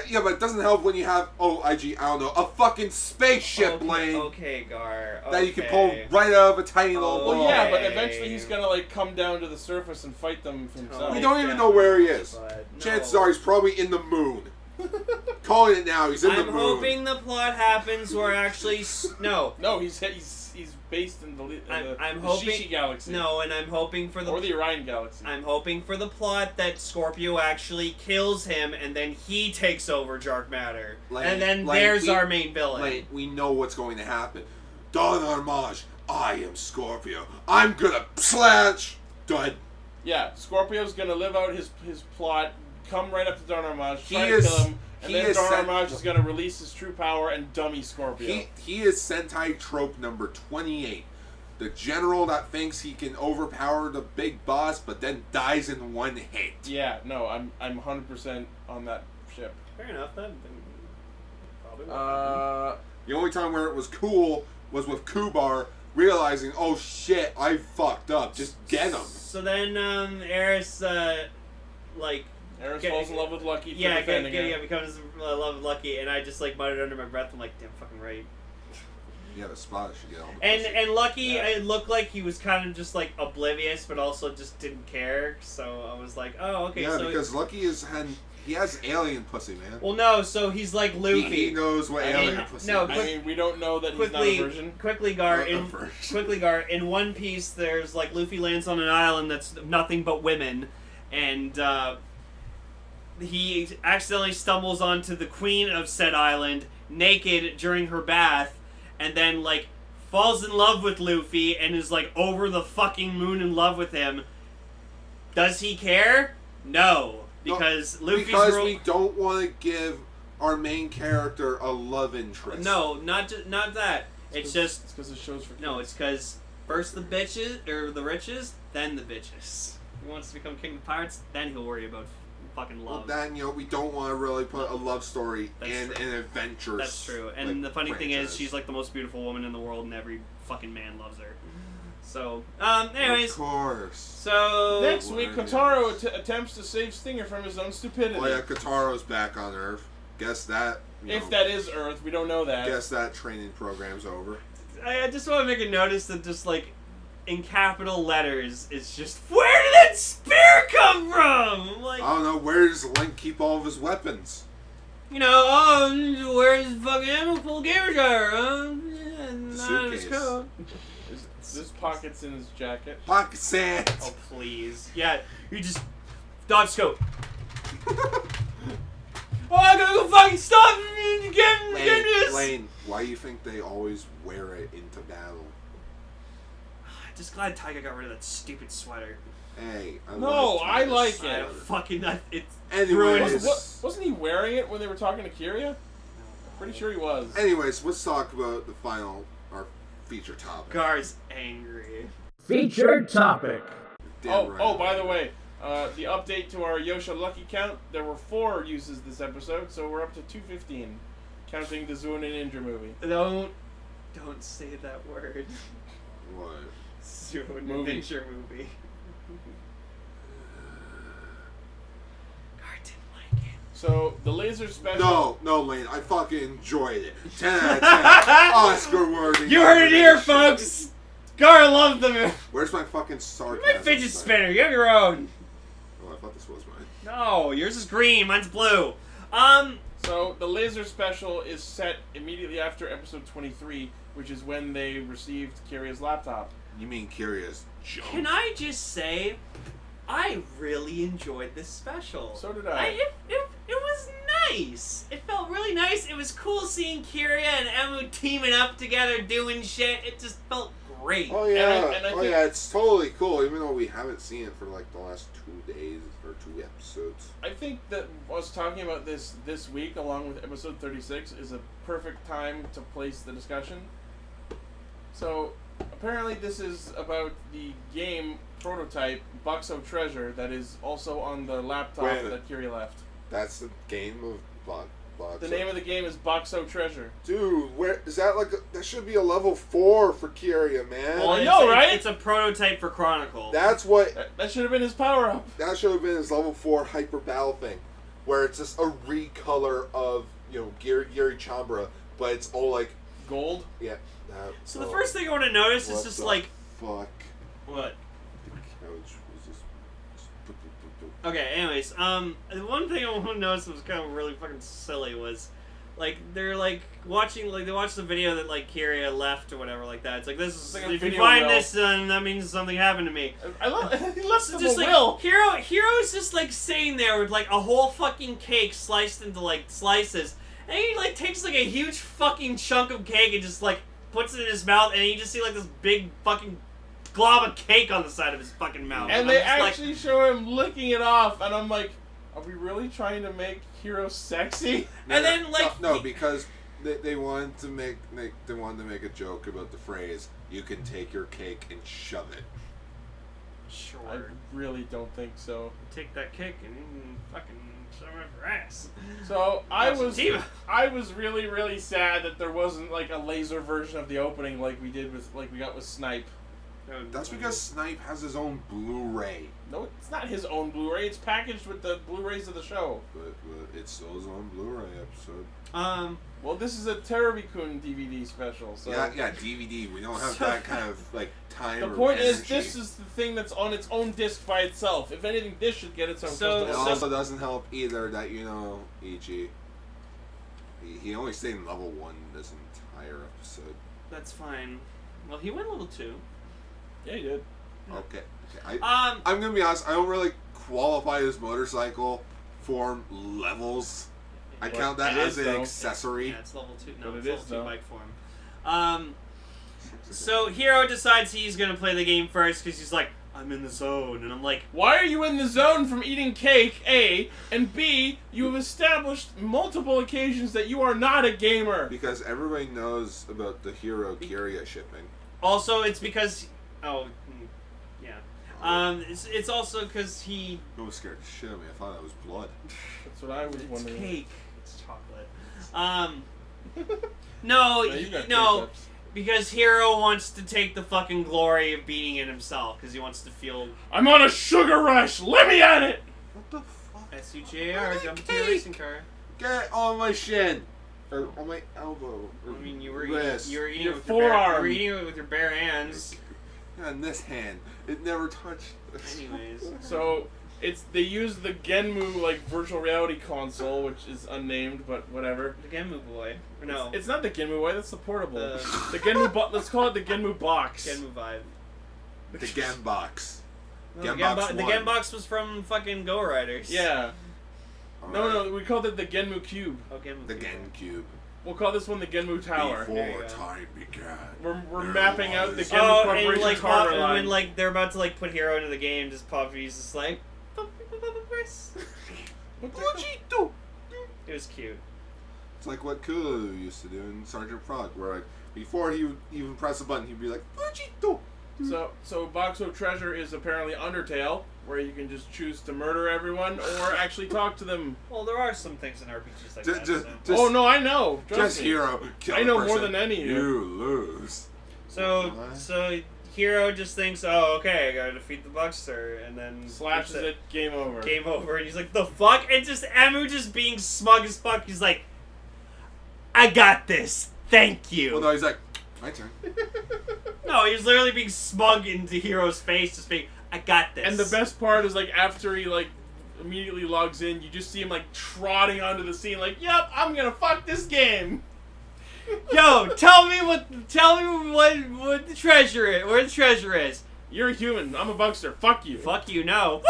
Yeah, but it doesn't help when you have, I don't know, a fucking spaceship plane Okay, Gar. Okay. that you can pull right out of a tiny little that. Well, ball. yeah, but Okay. eventually he's gonna like come down to the surface and fight them himself. We don't even know where he is. But no. Chances are he's probably in the moon. Calling it now, he's in the I'm moon. hoping the plot happens where actually no. No, he's based in the I'm the hoping Shishi Galaxy. No, and I'm hoping for or the Orion Galaxy. I'm hoping for the plot that Scorpio actually kills him and then he takes over Dark Matter. And then there's our main villain. We know what's going to happen. Don Armage, I am Scorpio. I'm gonna slash. Dud. Yeah, Scorpio's gonna live out his plot, come right up to Don Armage, try He to is- kill him, and he then is Don sent- Armage is gonna release his true power and dummy Scorpio. He is Sentai trope number 28. The general that thinks he can overpower the big boss, but then dies in one hit. Yeah, no, I'm 100% on that ship. Fair enough. That probably won't happen. The only time where it was cool was with Kubar realizing, oh shit, I fucked up. Just get him. So then Eris Eris falls in love with Lucky for yeah, defending her. becomes love with Lucky, and I just muttered under my breath. I'm like, damn, fucking right. Yeah, the spot should get all the And pussy. and Lucky, Yeah. it looked like he was kind of just oblivious, but also just didn't care. So I was like, oh, okay. Yeah, so because Lucky he has alien pussy, man. well, no, so he's like Luffy. He knows what I mean, alien pussy no, is. I mean, we don't know that he's not a virgin. Quickly, Gar, Not a in virgin. in One Piece, there's Luffy lands on an island that's nothing but women, and he accidentally stumbles onto the queen of said island naked during her bath, and then falls in love with Luffy and is over the fucking moon in love with him. Does he care? No, because Luffy's we don't want to give our main character a love interest. No, not that. It's just because it shows for kids. no. It's because first the bitches or the riches, then the bitches. He wants to become king of pirates, then he'll worry about fucking Well, love. then, we don't want to really put a love story That's in true. an adventure. That's true. And the funny thing is, she's the most beautiful woman in the world, and every fucking man loves her. So, anyways, Of course. so Next week, Word. Kotaro attempts to save Stinger from his own stupidity. Oh yeah, Kataro's back on Earth. Guess that. If that is Earth, we don't know that. Guess that training program's over. I just want to make a notice that just in capital letters, it's just where did that spear come from? I'm like, I don't know. Where does Link keep all of his weapons? where's fucking Animal Gamer Jar? Yeah, not in his Suitcase. coat. There's pockets in his jacket. Pocket sand. Oh please, yeah, you just dodge scope. Oh, I gotta go fucking stop me! Get this! Lane, why do you think they always wear it into battle? Just glad Tiger got rid of that stupid sweater. Hey, No, I like this it. I sweater. fucking it's Anyways, Wasn't he wearing it when they were talking to Kiriya? Pretty sure he was. anyways, let's talk about our feature topic. Gar's angry. Featured topic. Damn right. Oh, by the way, the update to our Yosha Lucky count, there were 4 uses this episode, so we're up to 215, counting the Zuon and Ninja movie. Don't say that word. What? Soon Movie. adventure movie. Gar didn't like it. So, the Laser special... No, Lane, I fucking enjoyed it. 10 out of 10. Oscar worthy. You heard it here, folks! Gar loved the movie. Where's my fucking sarcasm? My fidget spinner, you have your own. Oh, I thought this was mine. No, yours is green, mine's blue. So, the Laser special is set immediately after episode 23, which is when they received Kiriya's laptop. You mean Kiriya's jump? Can I just say, I really enjoyed this special. So did I. It was nice. It felt really nice. It was cool seeing Kiriya and Emu teaming up together doing shit. It just felt great. Oh yeah, And I oh think- yeah, it's totally cool. Even though we haven't seen it for like the last 2 days or 2 episodes. I think that us talking about this week, along with episode 36, is a perfect time to place the discussion. So, apparently this is about the game prototype, Bakusou Treasure, that is also on the laptop Wait a minute. that Kiriya left. That's the game of The name of the game is Bakusou Treasure. Dude, where is that? That should be a level 4 for Kiriya, man. Well, I know, right? It's a prototype for Chronicle. That's what. That should have been his power up. That should have been his level 4 hyper battle thing, where it's just a recolor of Giri Chambra, but it's all like Gold. yeah. So the first thing I want to notice is what just the like fuck. what. The couch was just. Okay, anyways, the one thing I want to notice that was kind of really fucking silly was, like, they're, like, watching, like, they watched the video that, like, Kiriya left or whatever like that. It's like, this is, It's like a if you video find will. this, then that means something happened to me. I love. He left So him just, a like, will. Hero's just, like, sitting there with, like, a whole fucking cake sliced into, like, slices, and he, like, takes, like, a huge fucking chunk of cake and just, like, puts it in his mouth, and you just see, like, this big fucking glob of cake on the side of his fucking mouth. And I'm they just like, actually show him licking it off, and I'm like, are we really trying to make Hero sexy? And then, like, no, because they wanted to make a joke about the phrase "you can take your cake and shove it." sure. I really don't think so. Take that cake and fucking shove it up your ass. So I was Diva. really, really sad that there wasn't like a laser version of the opening like we got with Snipe. That's because Snipe has his own Blu-ray, No, it's not his own Blu-ray. It's packaged with the Blu-rays of the show. but it's still his own Blu-ray episode. Well, this is a Terabikun DVD special. So Yeah, DVD. We don't have that kind of like time. the or point is, energy. this is the thing that's on its own disc by itself. If anything, this should get its own. So- It custom also doesn't help either that Ichi. He only stayed in level 1 this entire episode. That's fine. Well, he went level 2. Yeah, he did. Okay. Um, I'm gonna be honest. I don't really qualify this motorcycle form levels. I But count that it as is, an though. accessory. yeah, it's level 2. No, But it's it level is, 2 though. bike form. So Hero decides he's gonna play the game first because he's like, I'm in the zone, and I'm like, Why are you in the zone from eating cake, A, and B, you have established multiple occasions that you are not a gamer. Because everybody knows about the Hero Kiriya shipping. also it's because, yeah. It's also because he. I was scared to shit of me. I thought that was blood. That's what I was It's wondering. cake. It's chocolate. No, Yeah, you got no. cake ups. Because Hero wants to take the fucking glory of beating it himself, because he wants to feel I'm on a sugar rush. Let me at it. What the fuck? SUJR, jump into your Cake. racing car. Get on my shin. Or on my elbow. Or I mean, you were wrist. eating it Your with your bare, you forearm. were eating it with your bare hands. Yeah, in this hand. It never touched. Anyways, So they use the Genmu like virtual reality console, which is unnamed, but whatever. the Genmu boy. Or no, It's not the Genmu Boy. That's the portable. The- The Genmu. Let's call it the Genmu box. Genmu vibe. The Gem Box. No, Genbox the 1. Genbox was from fucking Go Riders. Yeah. No, we called it the Genmu Cube. Oh, Genmu. The Cube. Gen Cube. We'll call this one the Genmu Tower. There you Before go. time began. We're there mapping out the was- Genmu Oh, Corporation and like power and line. when like they're about to like put Hero into the game, just Puffy's just like. Ojito! It was cute. It's like what Kulu used to do in Sergeant Frog, where like before he would even press a button, he'd be like, Ojito! So Bakusou Treasure is apparently Undertale, where you can just choose to murder everyone or actually talk to them. Well, there are some things in RPGs like Just, that. just, Oh no, I know. Trust just me. Hero. Kill I a know more person, than any of you. You lose. So What? Hero just thinks, oh, okay, I gotta defeat the Buckster, and then Slashes that's it. Game over. Game over, and he's like, the fuck? And just Emu just being smug as fuck. He's like, I got this. Thank you. Well, no, he's like, my turn. No, he was literally being smug into Hero's face, just being, I got this. And the best part is like after he like immediately logs in, you just see him like trotting onto the scene, like, "Yep, I'm gonna fuck this game." Yo, tell me what the treasure is. Where the treasure is. You're a human. I'm a bugster. Fuck you. Fuck you, no.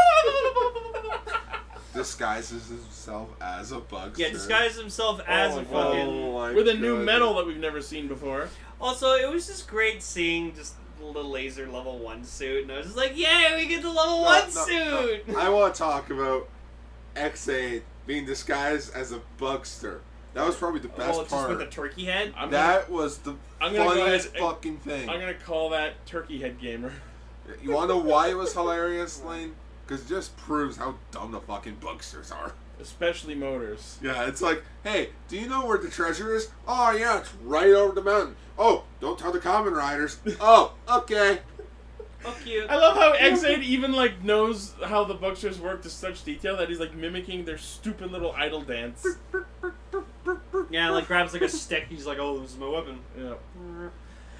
Disguises himself as a bugster. Yeah, disguises himself as a fucking... with a new metal that we've never seen before. Also, it was just great seeing just the Lazer level 1 suit, and I was just like, yay, we get the level 1 suit! No. I want to talk about Ex-Aid being disguised as a bugster. That was probably the best just part. with the turkey head? That was the funniest fucking thing. I'm gonna call that Turkey Head Gamer. You want to know why it was hilarious, Lane? Because it just proves how dumb the fucking bugsters are. Especially motors. Yeah, it's like, hey, do you know where the treasure is? Oh, yeah, it's right over the mountain. Oh, don't tell the Kamen Riders. Oh, okay. Fuck you. I love how Ex-Aid even like knows how the bugsters work to such detail that he's like mimicking their stupid little idle dance. Yeah, like grabs like a stick. He's like, "Oh, this is my weapon." Yeah.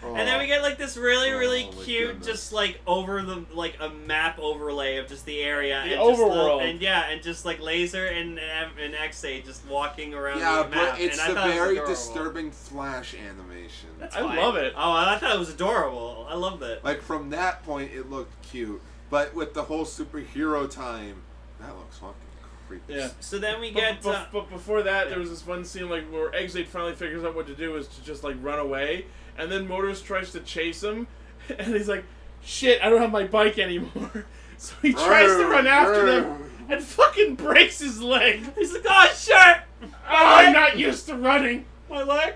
And then we get like this really my cute, goodness. just like over the like a map overlay of just the area The and overworld. and just like Lazer and Ex-Aid just walking around Yeah, the map. but it's and I the thought it was very adorable. disturbing flash animation. That's I fine. love it. Oh, I thought it was adorable. I loved it. Like, from that point, it looked cute. But with the whole superhero time, that looks fucking creepy. Yeah. So then we But, get. but before that, there was this one scene like where Ex-Aid finally figures out what to do is to just like run away, and then Motors tries to chase him, and he's like, "Shit, I don't have my bike anymore." So he tries to run after them and fucking breaks his leg. He's like, "Oh shit! Oh, I'm not used to running. My leg."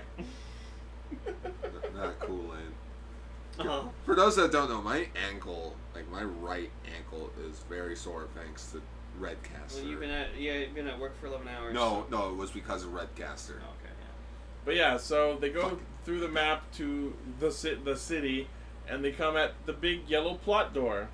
Not cool, Lane. Uh-huh. For those that don't know, my ankle, like my right ankle, is very sore thanks to Redcaster. Well, you've been at work for 11 hours. No, it was because of Redcaster. Okay. Yeah. But yeah, so they go through the map to the city, and they come at the big yellow plot door.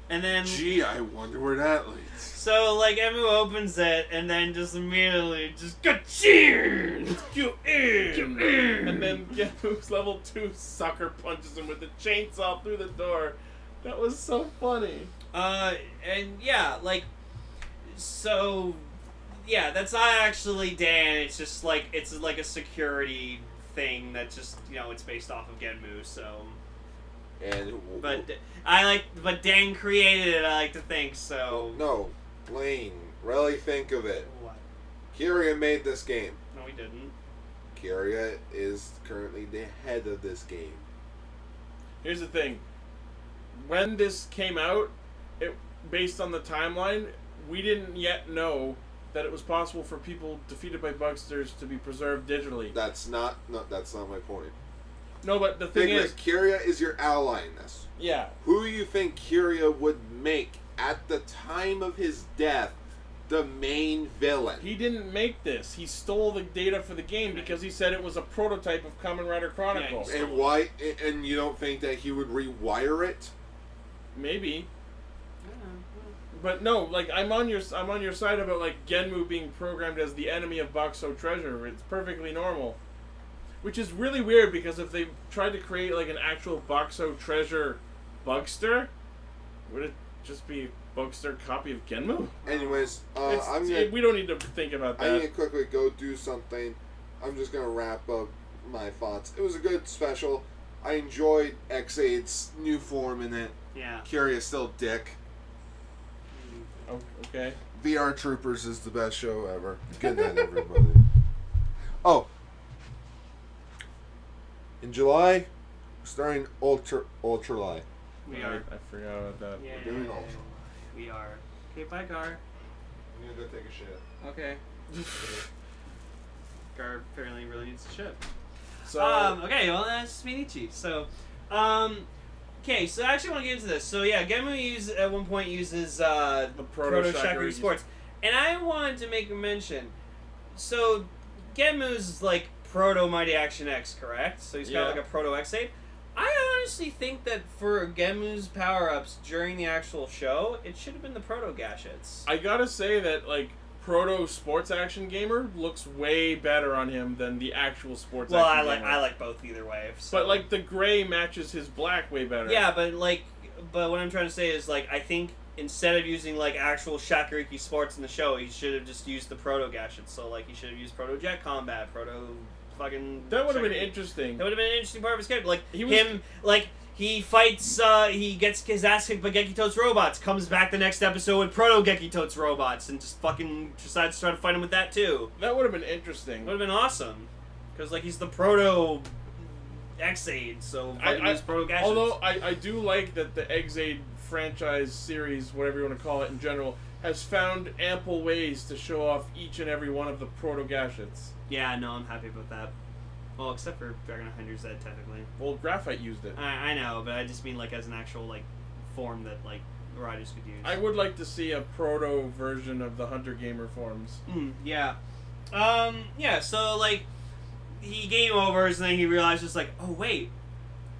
And then. Gee, I wonder where that leads. So, like, Emu opens it, and then just immediately just ka-cheers! You in! And then Gemu's level 2 sucker punches him with the chainsaw through the door. That was so funny. And yeah, like, so, yeah, that's not actually Dan, it's just like, it's like a security thing that just, it's based off of Genmu, so. And But Dan created it, I like to think, so. no, Lane, really think of it. What? Kiriya made this game. No, he didn't. Kiriya is currently the head of this game. Here's the thing. When this came out, based on the timeline, we didn't yet know that it was possible for people defeated by bugsters to be preserved digitally. That's not my point. No, but the thing Think is, Kiriya is your ally in this. yeah, Who do you think Kiriya would make at the time of his death the main villain? he didn't make this. He stole the data for the game because he said it was a prototype of Kamen Rider Chronicles. Yeah, And why? And you don't think that he would rewire it? Maybe. But no, like I'm on your side about like Genmu being programmed as the enemy of Bakusou Treasure. It's perfectly normal. Which is really weird because if they tried to create like an actual Bakusou Treasure bugster, would it just be a bugster copy of Genmu? Anyways, We don't need to think about I need to that. quickly go do something. I'm just gonna wrap up my thoughts. It was a good special. I enjoyed Ex-Aid's new form in it. Yeah. Kiriya's still dick. Oh, okay. VR Troopers is the best show ever. Good night, everybody. Oh, in July, starring Ultralight. We are. I forgot about that. Yeah. We're doing Ultra. We are. Okay, bye, Gar. I'm gonna go take a shit. Okay. Gar apparently really needs to shit. So Okay, well, that's Minichi. So, okay, so I actually want to get into this. So, yeah, Genmu at one point uses, the Proto Shakurigi Shakurigi Sports. And I wanted to make a mention. So, Genmu's like Proto Mighty Action X, correct? So he's got Yeah. like a Proto Ex-Aid. I honestly think that for Genmu's power-ups during the actual show, it should have been the Proto Gadgets. I gotta say that like Proto Sports Action Gamer looks way better on him than the actual Sports Well, Action I Gamer. like both either way. So. But like the gray matches his black way better. Yeah, but what I'm trying to say is like I think instead of using like actual Shakurigi Sports in the show, he should have just used the Proto Gadgets. So like he should have used Proto Jet Combat, Proto fucking. That would have been check- interesting. That would have been an interesting part of his character. Like He was- him, like he fights. He gets his ass kicked by Gekito's robots. Comes back the next episode with Proto Gekito's robots, and just fucking decides to try to fight him with that too. That would have been interesting. Would have been awesome, because like he's the Proto Ex-Aid, so fighting his Proto gadgets. Although I do like that the Ex-Aid franchise series, whatever you want to call it in general, has found ample ways to show off each and every one of the proto gadgets. Yeah, no, I'm happy about that. Well, except for Dragon 100 Z, technically. Well, Graphite used it. I know, but I just mean like as an actual like form that like riders could use. I would like to see a proto version of the Hunter Gamer forms. Yeah. Yeah, so like he game overs and then he realizes like, oh wait,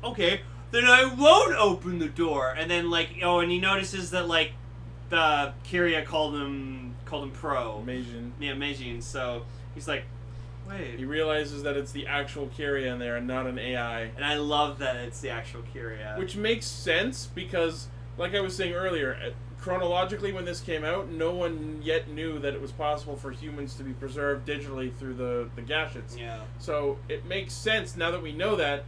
okay, then I won't open the door. And then like, and he notices that like the Kiriya called him Pro. Meijin. Yeah, Meijin. So he's like, wait. He realizes that it's the actual Kiriya in there and not an AI. And I love that it's the actual Kiriya. Which makes sense because, like I was saying earlier, chronologically when this came out, no one yet knew that it was possible for humans to be preserved digitally through the gadgets. Yeah. So it makes sense now that we know that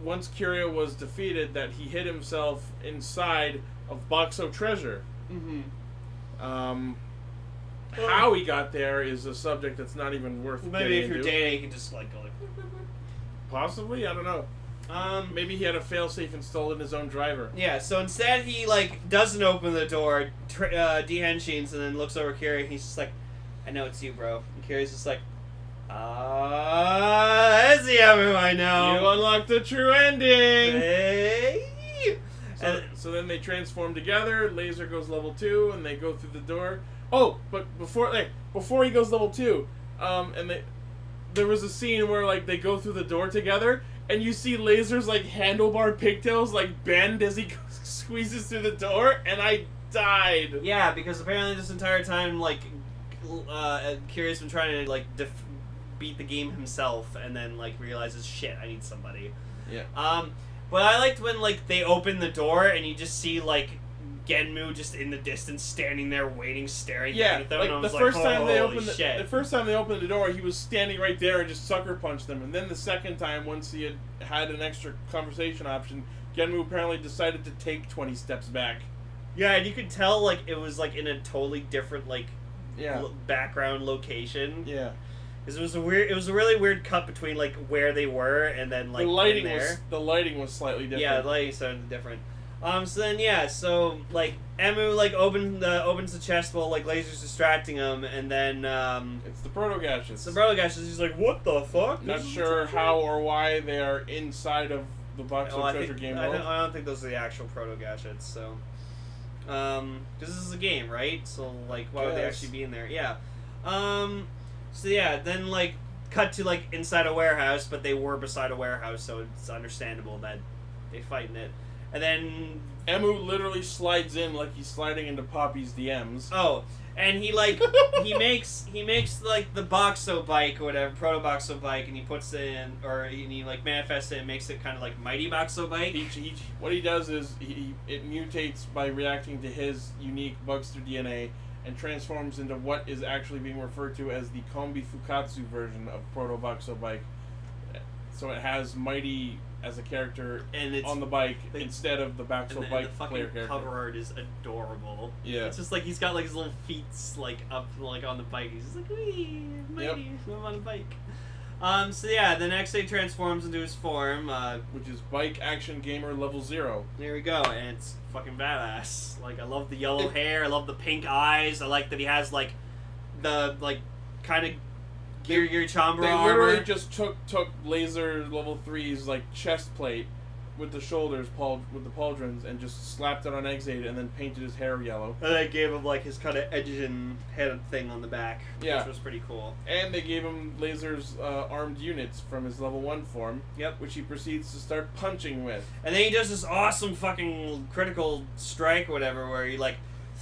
once Kiriya was defeated, that he hid himself inside of Bakusou Treasure. Mm-hmm. How he got there is a subject that's not even worth Maybe getting if you're into. dating, you can just like go like. Possibly, I don't know. Maybe he had a failsafe installed in his own driver. Yeah, so instead he like doesn't open the door, dehenshins, and then looks over Kiriya and he's just like, I know it's you, bro. And Kiriya's just like, that's the Emu I know. You unlocked the true ending! Hey. So then they transform together, Laser goes level 2, and they go through the door. Oh, but before he goes level 2, there was a scene where like they go through the door together, and you see Laser's like handlebar pigtails like bend as he squeezes through the door, and I died. Yeah, because apparently this entire time, like, Kiriya's been trying to like beat the game himself, and then like realizes, shit, I need somebody. Yeah. But I liked when like they open the door and you just see like Genmu just in the distance, standing there waiting, staring Yeah, at them. like and I the was first time they holy opened shit. the first time they opened the door, he was standing right there and just sucker punched them. And then the second time, once he had an extra conversation option, Genmu apparently decided to take 20 steps back. Yeah, and you could tell like it was like in a totally different like Yeah. background location. Yeah. Because it was a really weird cut between like where they were and then like the lighting in there. was slightly different. Yeah, the lighting sounded different. So then so like Emu like opens the chest while like Laser's distracting him, and then it's the proto gadgets. it's the Bro Gash. He's like, what the fuck? Not sure how or why they are inside of the Bakusou Treasure game world. I don't think those are the actual proto gadgets. So, because this is a game, right? So like, why would they Yes. actually be in there? Yeah. So yeah, then like cut to like inside a warehouse, but they were beside a warehouse, so it's understandable that they fight in it. And then Emu literally slides in like he's sliding into Poppy's DMs. and he like he makes like the Bakusou bike or whatever, proto Bakusou bike, and he puts it in, and he like manifests it and makes it kind of like Mighty Bakusou bike. What he does is it mutates by reacting to his unique Bugster DNA and transforms into what is actually being referred to as the Kombi Fukatsu version of Proto Bakusou bike. So it has Mighty as a character And it's on the bike instead of the Bakusou and bike the fucking player character. cover art is adorable. Yeah. It's just like he's got like his little feet like up like on the bike. He's just like, wee, Mighty, I'm on a bike. So yeah, then Ex-Aid transforms into his form, which is Bike Action Gamer Level 0. there we go, and it's fucking badass. Like, I love the yellow hair, I love the pink eyes, I like that he has, like, the, like, kind of Gear Chambra They armor. literally just took Laser Level 3's, like, chest plate with the shoulders, with the pauldrons, and just slapped it on Ex-Aid and then painted his hair yellow. And they gave him, like, his kind of edging head thing on the back, Yeah. which was pretty cool. And they gave him Laser's armed units from his level 1 form, Yep. which he proceeds to start punching with. And then he does this awesome fucking critical strike or whatever, where he like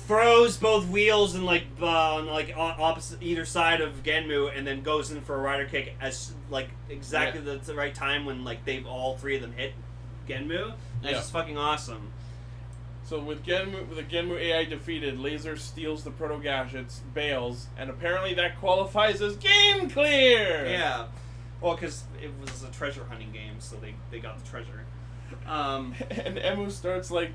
throws both wheels and like on opposite either side of Genmu, and then goes in for a rider kick as like exactly the right time when like all three of them hit Genmu. That's just fucking awesome. So with the Genmu AI defeated, Laser steals the proto gadgets, bails, and apparently that qualifies as game clear. Yeah. Well, because it was a treasure hunting game, so they got the treasure. And Emu starts like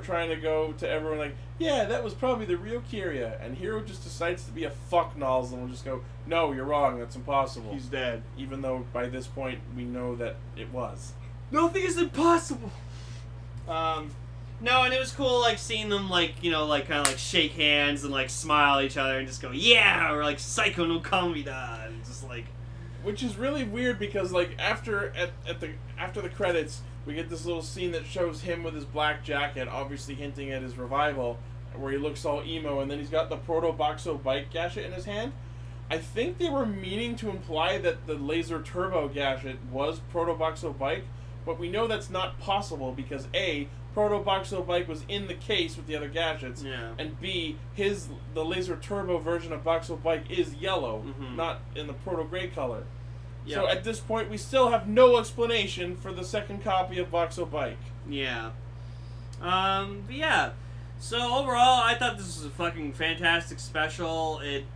trying to go to everyone like, yeah, that was probably the real Kiriya, and Hiro just decides to be a fuck nozzle and will just go, no, you're wrong, that's impossible. He's dead. Even though by this point we know that it was. Nothing is impossible. No, and it was cool, like, seeing them, like, you know, like, kind of, like, shake hands and, like, smile at each other and just go, yeah, or, like, Psycho no Kamida, and just, like... Which is really weird because, like, after the credits, we get this little scene that shows him with his black jacket, obviously hinting at his revival, where he looks all emo, and then he's got the Proto-Boxo bike gadget in his hand. I think they were meaning to imply that the Laser Turbo gadget was Proto-Boxo bike, but we know that's not possible because A, Proto-Boxo bike was in the case with the other gadgets, Yeah. and B, the Laser Turbo version of Boxo bike is yellow, Mhm. not in the Proto Gray color. Yeah. So at this point, we still have no explanation for the second copy of Boxo bike. Yeah. But yeah. So overall, I thought this was a fucking fantastic special. It,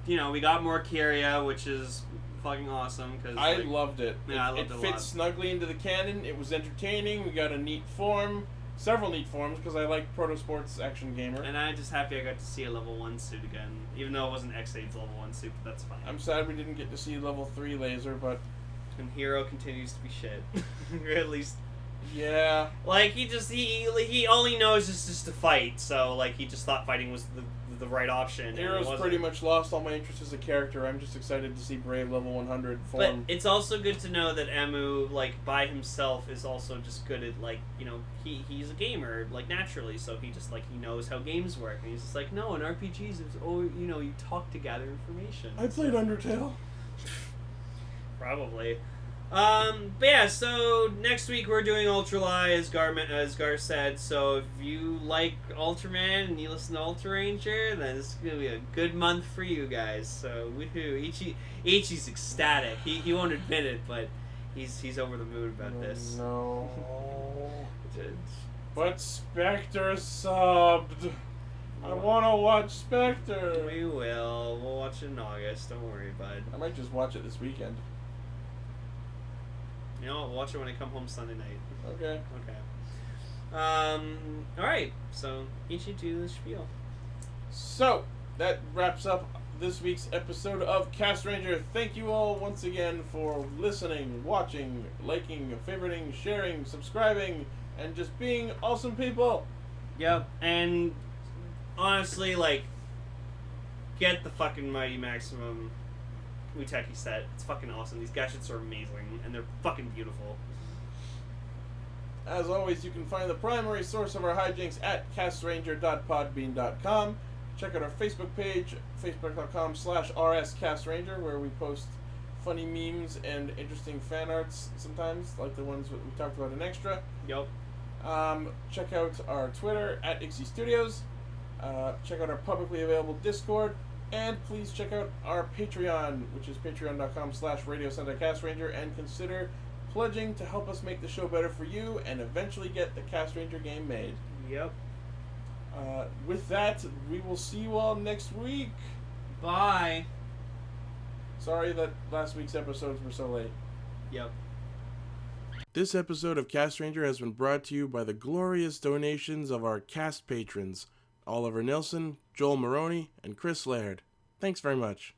you know, we got more Kiriya, which is fucking awesome. Cause, I like, loved it. Yeah, I loved it a fit lot. snugly into the canon. It was entertaining. We got a neat form. Several neat forms, because I like Proto Sports Action Gamer. And I'm just happy I got to see a level 1 suit again. Even though it wasn't Ex-Aid's level 1 suit, but that's fine. I'm sad we didn't get to see level 3 Laser, but... And Hero continues to be shit. Or at least... Yeah. Like, he only knows is just to fight, so, like, he just thought fighting was the right option. and it Hero's wasn't. pretty much lost all my interest as a character. I'm just excited to see Brave level 100 But form. it's also good to know that Emu, like, by himself is also just good at, like, you know, he's a gamer, like, naturally, so he just, like, he knows how games work, and he's just like, no, in RPGs, it's, you know, you talk to gather information. I played Undertale. Probably. But yeah, so next week we're doing Ultralight, as Gar said, so if you like Ultraman and you listen to Ultra Ranger, then this is going to be a good month for you guys, so woohoo. Ichi's ecstatic. He won't admit it, but he's over the moon about this. No. But Spectre subbed. I want to watch Spectre. We will. We'll watch it in August, don't worry, bud. I might just watch it this weekend. You know what, we'll watch it when I come home Sunday night. Okay. Okay. Alright, so Ichi, do the spiel. So, that wraps up this week's episode of Castranger. Thank you all once again for listening, watching, liking, favoriting, sharing, subscribing, and just being awesome people. Yep, and honestly, like, get the fucking Mighty Maximum Muteki set. It's fucking awesome. These gadgets are amazing, and they're fucking beautiful. As always, you can find the primary source of our hijinks at castranger.podbean.com. Check out our Facebook page, facebook.com/rscastranger, where we post funny memes and interesting fan arts sometimes, like the ones that we talked about in Extra. Yup. Check out our Twitter at Ixie Studios. Check out our publicly available Discord. And please check out our Patreon, which is patreon.com/Radio Sentai Castranger, and consider pledging to help us make the show better for you and eventually get the Castranger game made. Yep. With that, we will see you all next week. Bye. Sorry that last week's episodes were so late. Yep. This episode of Castranger has been brought to you by the glorious donations of our cast patrons, Oliver Nilsson, Joel Maroney, and Chris Laird. Thanks very much.